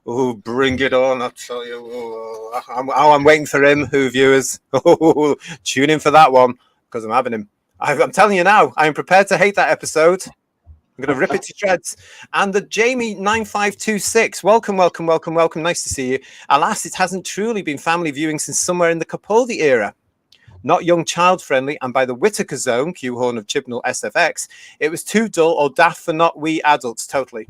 Oh, bring it on! I tell you, I'm waiting for him. Who viewers? Oh, tune in for that one because I'm having him. I'm telling you now, I am prepared to hate that episode. I'm going to rip it to shreds. And the Jamie 9526, welcome. Nice to see you. Alas, it hasn't truly been family viewing since somewhere in the Capaldi era. not young child friendly, and by the Whittaker Zone, Q Horn of Chibnall SFX, it was too dull or daft for not we adults. Totally.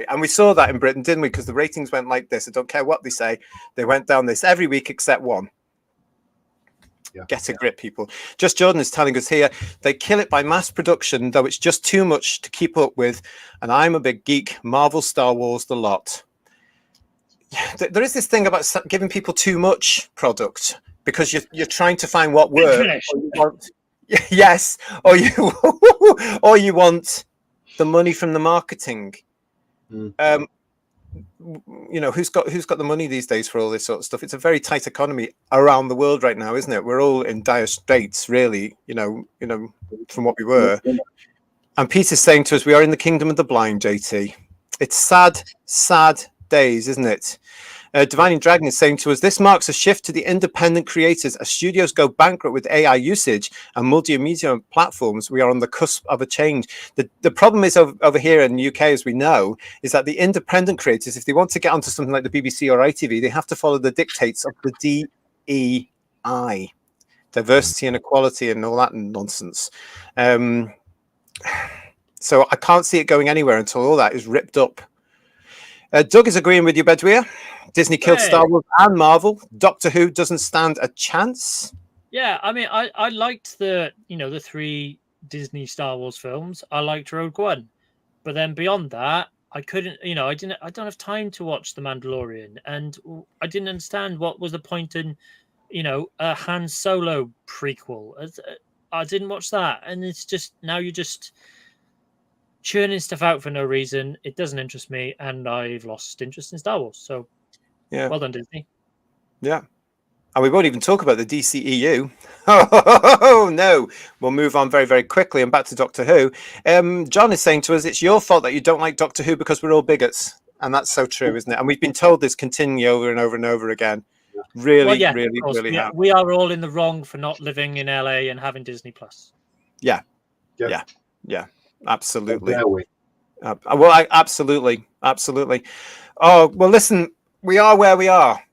And we saw that in Britain, didn't we? Because the ratings went like this. I don't care what they say. They went down this every week except one. Yeah. Get a grip, people. Just Jordan is telling us here, they kill it by mass production, though it's just too much to keep up with. And I'm a big geek. Marvel, Star Wars, the lot. There is this thing about giving people too much product because you're trying to find what works. Yes, or you want the money from the marketing. You know, who's got the money these days for all this sort of stuff? It's a very tight economy around the world right now, isn't it? We're all in dire straits, really. You know, from what we were. And Peter's saying to us, we are in the kingdom of the blind, JT. It's sad days, isn't it? Divining Dragon is saying to us, this marks a shift to the independent creators as studios go bankrupt with AI usage and multimedia platforms. We are on the cusp of a change. The problem is over here in the UK, as we know, is that the independent creators, if they want to get onto something like the BBC or ITV, they have to follow the dictates of the DEI, diversity and equality and all that nonsense. So I can't see it going anywhere until all that is ripped up. Doug is agreeing with you, Bedouin. Disney killed Star Wars and Marvel. Doctor Who doesn't stand a chance. Yeah, I mean, I liked the 3 Disney Star Wars films. I liked Rogue One, but then beyond that, I couldn't. I don't have time to watch The Mandalorian, and I didn't understand what was the point in, a Han Solo prequel. I didn't watch that, and it's just now you're just churning stuff out for no reason. It doesn't interest me, and I've lost interest in Star Wars. So. Yeah. Well done, Disney. Yeah. And we won't even talk about the DCEU. Oh, no. We'll move on very, very quickly and back to Doctor Who. John is saying to us, it's your fault that you don't like Doctor Who because we're all bigots. And that's so true, isn't it? And we've been told this continually over and over and over again. Really, really have. We are all in the wrong for not living in LA and having Disney Plus. Yeah. Absolutely. Well, absolutely. Oh, well, listen. We are where we are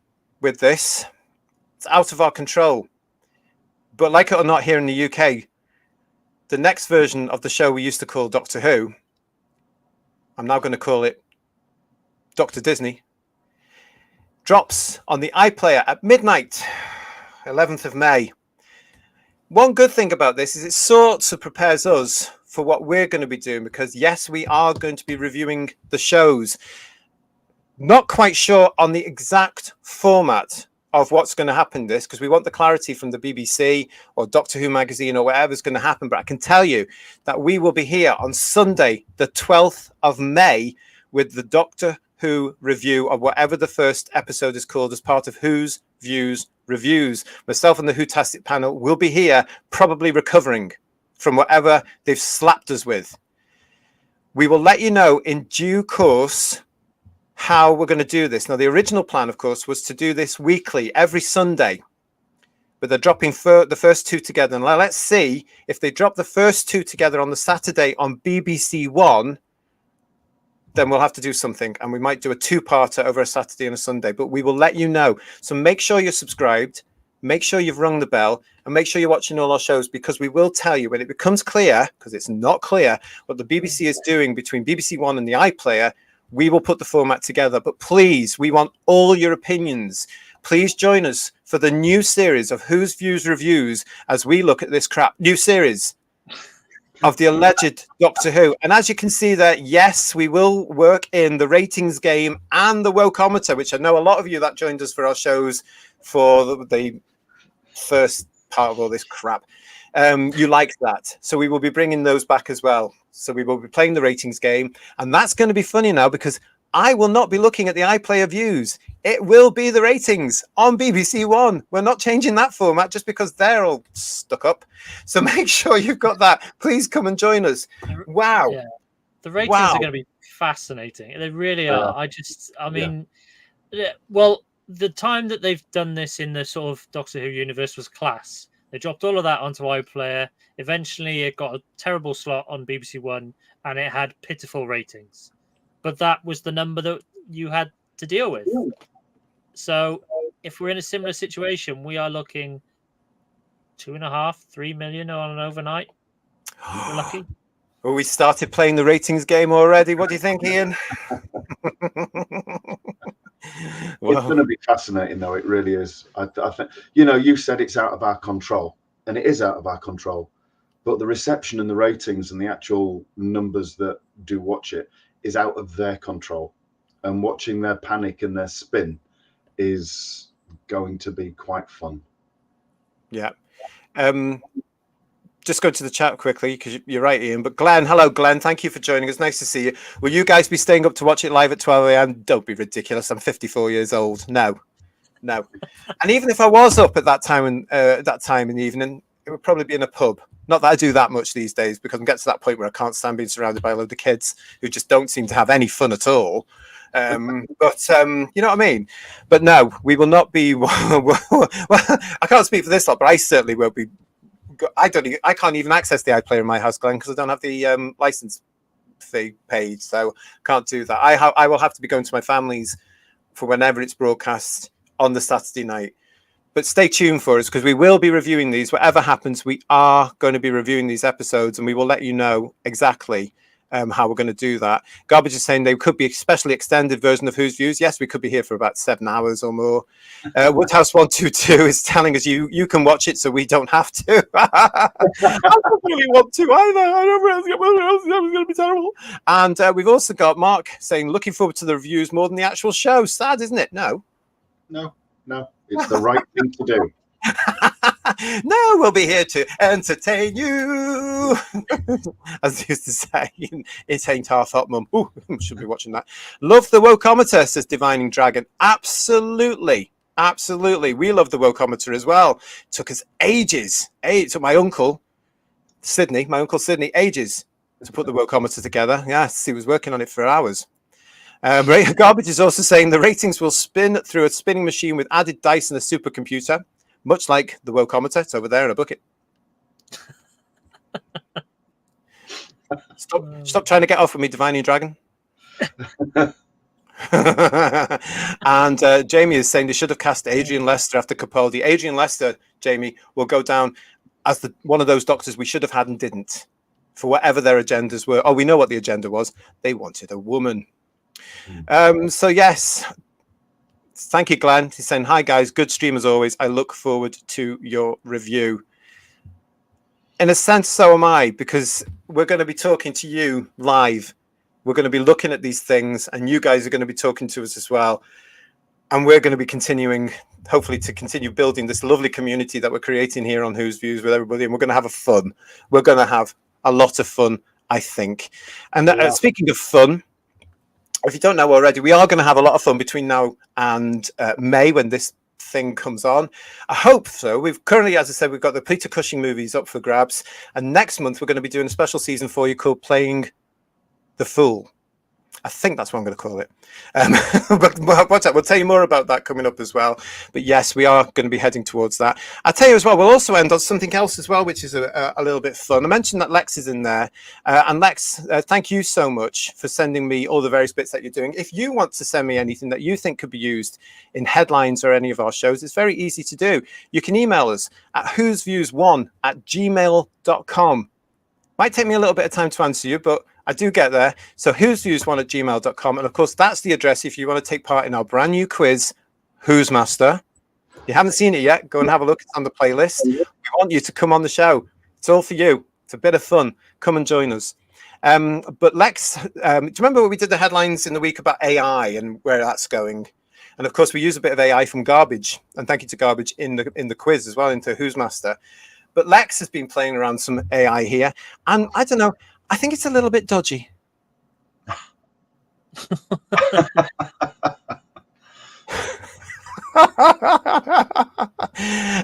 with this. It's out of our control. But like it or not, here in the UK, the next version of the show we used to call Doctor Who, I'm now going to call it Dr. Disney, drops on the iPlayer at midnight, 11th of May. One good thing about this is it sort of prepares us for what we're going to be doing because, yes, we are going to be reviewing the shows. Not quite sure on the exact format of what's going to happen this because we want the clarity from the BBC or Doctor Who magazine or whatever's going to happen. But I can tell you that we will be here on Sunday, the 12th of May, with the Doctor Who review of whatever the first episode is called as part of Who's Views Reviews. Myself and the Whotastic panel will be here, probably recovering from whatever they've slapped us with. We will let you know in due course how we're going to do this. Now, the original plan, of course, was to do this weekly, every Sunday, but they're dropping the first 2 together. And let's see if they drop the first 2 together on the Saturday on BBC One, then we'll have to do something. And we might do a 2-parter over a Saturday and a Sunday, but we will let you know. So make sure you're subscribed, make sure you've rung the bell, and make sure you're watching all our shows because we will tell you when it becomes clear, because it's not clear, what the BBC is doing between BBC One and the iPlayer. We will put the format together, but please, we want all your opinions. Please join us for the new series of Who's Views Reviews as we look at this new series of the alleged Doctor Who. And as you can see there, yes, we will work in the ratings game and the wokeometer, which I know a lot of you that joined us for our shows for the first part of all this crap. You liked that. So we will be bringing those back as well. So we will be playing the ratings game. And that's going to be funny now because I will not be looking at the iPlayer views. It will be the ratings on BBC One. We're not changing that format just because they're all stuck up. So make sure you've got that. Please come and join us. Wow. Yeah. The ratings are going to be fascinating. They really are. Well, the time that they've done this in the sort of Doctor Who universe was class. They dropped all of that onto iPlayer. Eventually, it got a terrible slot on BBC One, and it had pitiful ratings. But that was the number that you had to deal with. So if we're in a similar situation, we are looking 2.5, 3 million on an overnight. We're lucky. Well, we started playing the ratings game already. What do you think, Ian? It's going to be fascinating, though. It really is. I think, you said it's out of our control, and it is out of our control. But the reception and the ratings and the actual numbers that do watch it is out of their control. And watching their panic and their spin is going to be quite fun. Yeah. Just go to the chat quickly because you're right, Ian. But Glenn, hello, Glenn. Thank you for joining us. Nice to see you. Will you guys be staying up to watch it live at 12 a.m.? Don't be ridiculous. I'm 54 years old. No. And even if I was up at that time in the evening, it would probably be in a pub. Not that I do that much these days, because I'm getting to that point where I can't stand being surrounded by a load of kids who just don't seem to have any fun at all. But you know what I mean? But no, we will not be. Well, I can't speak for this lot, but I certainly won't be. I can't even access the iPlayer in my house, Glenn, because I don't have the license fee paid, so can't do that. I will have to be going to my family's for whenever it's broadcast on the Saturday night. But stay tuned for us, because we will be reviewing these. Whatever happens, we are going to be reviewing these episodes, and we will let you know exactly how we're going to do that. Garbage is saying there could be a specially extended version of Whose Views. Yes, we could be here for about 7 hours or more. Woodhouse 122 is telling us you can watch it, so we don't have to. I don't really want to either. I don't really think it's going to be terrible. And we've also got Mark saying looking forward to the reviews more than the actual show. Sad, isn't it? No. It's the right thing to do. No, we'll be here to entertain you. As I used to say, it ain't half hot, mum. Ooh, should be watching that. Love the Wokeometer, says Divining Dragon. Absolutely. We love the Wokeometer as well. Took us ages. It took my uncle Sydney, ages to put the Wokeometer together. Yes, he was working on it for hours. Garbage is also saying the ratings will spin through a spinning machine with added dice and a supercomputer, much like the Wokeometer. It's over there in a bucket. Stop trying to get off with me, Divining Dragon. And Jamie is saying they should have cast Adrian Lester after Capaldi. Adrian Lester, Jamie, will go down as one of those doctors we should have had and didn't, for whatever their agendas were. Oh, we know what the agenda was. They wanted a woman. So yes, thank you, Glenn. He's saying, hi guys, good stream as always. I look forward to your review. In a sense, so am I, because we're going to be talking to you live. We're going to be looking at these things, and you guys are going to be talking to us as well. And we're going to be continuing, hopefully, to continue building this lovely community that we're creating here on Whose Views with everybody. And we're going to have fun. We're going to have a lot of fun, I think. And speaking of fun, if you don't know already, we are going to have a lot of fun between now and May when this thing comes on. I hope so. We've currently, as I said, we've got the Peter Cushing movies up for grabs. And next month, we're going to be doing a special season for you called Playing the Fool. I think that's what I'm going to call it. But we'll tell you more about that coming up as well. But yes, we are going to be heading towards that. I'll tell you as well, we'll also end on something else as well, which is a little bit fun. I mentioned that Lex is in there. And Lex, thank you so much for sending me all the various bits that you're doing. If you want to send me anything that you think could be used in headlines or any of our shows, it's very easy to do. You can email us at whoseviews1@gmail.com. Might take me a little bit of time to answer you, but I do get there. So whoseviews1@gmail.com. And of course, that's the address if you want to take part in our brand new quiz, Who's Master. If you haven't seen it yet, go and have a look. It's on the playlist. We want you to come on the show. It's all for you. It's a bit of fun. Come and join us. But Lex, do you remember when we did the headlines in the week about AI and where that's going? And of course, we use a bit of AI from Garbage. And thank you to Garbage in the quiz as well, into Who's Master. But Lex has been playing around some AI here. And I don't know, I think it's a little bit dodgy.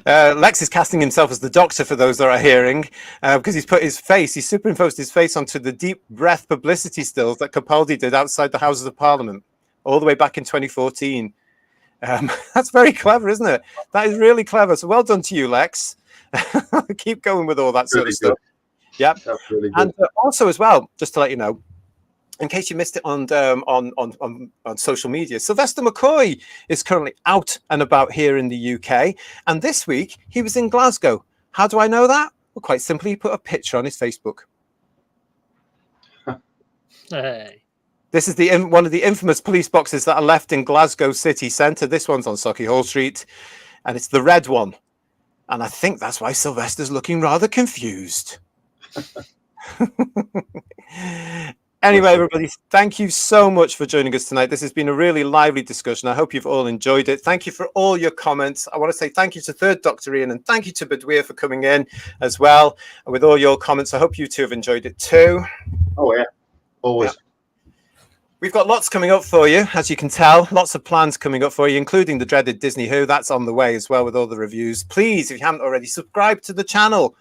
Lex is casting himself as the Doctor for those that are hearing, because he's superimposed his face onto the deep breath publicity stills that Capaldi did outside the Houses of Parliament all the way back in 2014. That's very clever, isn't it? That is really clever. So well done to you, Lex. Keep going with all that sort of stuff. Yeah. Really and also as well, just to let you know, in case you missed it on social media, Sylvester McCoy is currently out and about here in the UK. And this week, he was in Glasgow. How do I know that? Well, quite simply, he put a picture on his Facebook. Hey. This is one of the infamous police boxes that are left in Glasgow city centre. This one's on Sauchiehall Street, and it's the red one. And I think that's why Sylvester's looking rather confused. Anyway, everybody, thank you so much for joining us tonight. This has been a really lively discussion. I hope you've all enjoyed it. Thank you for all your comments. I want to say thank you to Third Doctor Ian, and thank you to Badweer for coming in as well. And with all your comments, I hope you two have enjoyed it too. Oh, yeah. Always. Yeah. We've got lots coming up for you, as you can tell. Lots of plans coming up for you, including the dreaded Disney Who. That's on the way as well with all the reviews. Please, if you haven't already, subscribe to the channel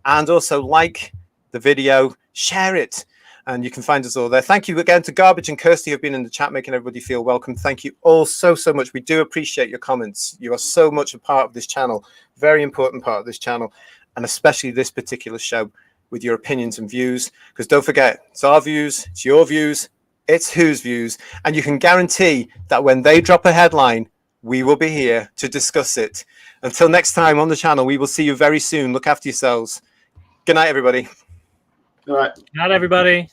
and also like the video, share it, and you can find us all there. Thank you again to Garbage and Kirsty who have been in the chat, making everybody feel welcome. Thank you all so much. We do appreciate your comments. You are so much a part of this channel, very important part of this channel, and especially this particular show with your opinions and views. Because don't forget, it's our views, it's your views, it's Who's views, and you can guarantee that when they drop a headline, we will be here to discuss it. Until next time on the channel, we will see you very soon. Look after yourselves. Good night, everybody. All right. Good night, everybody.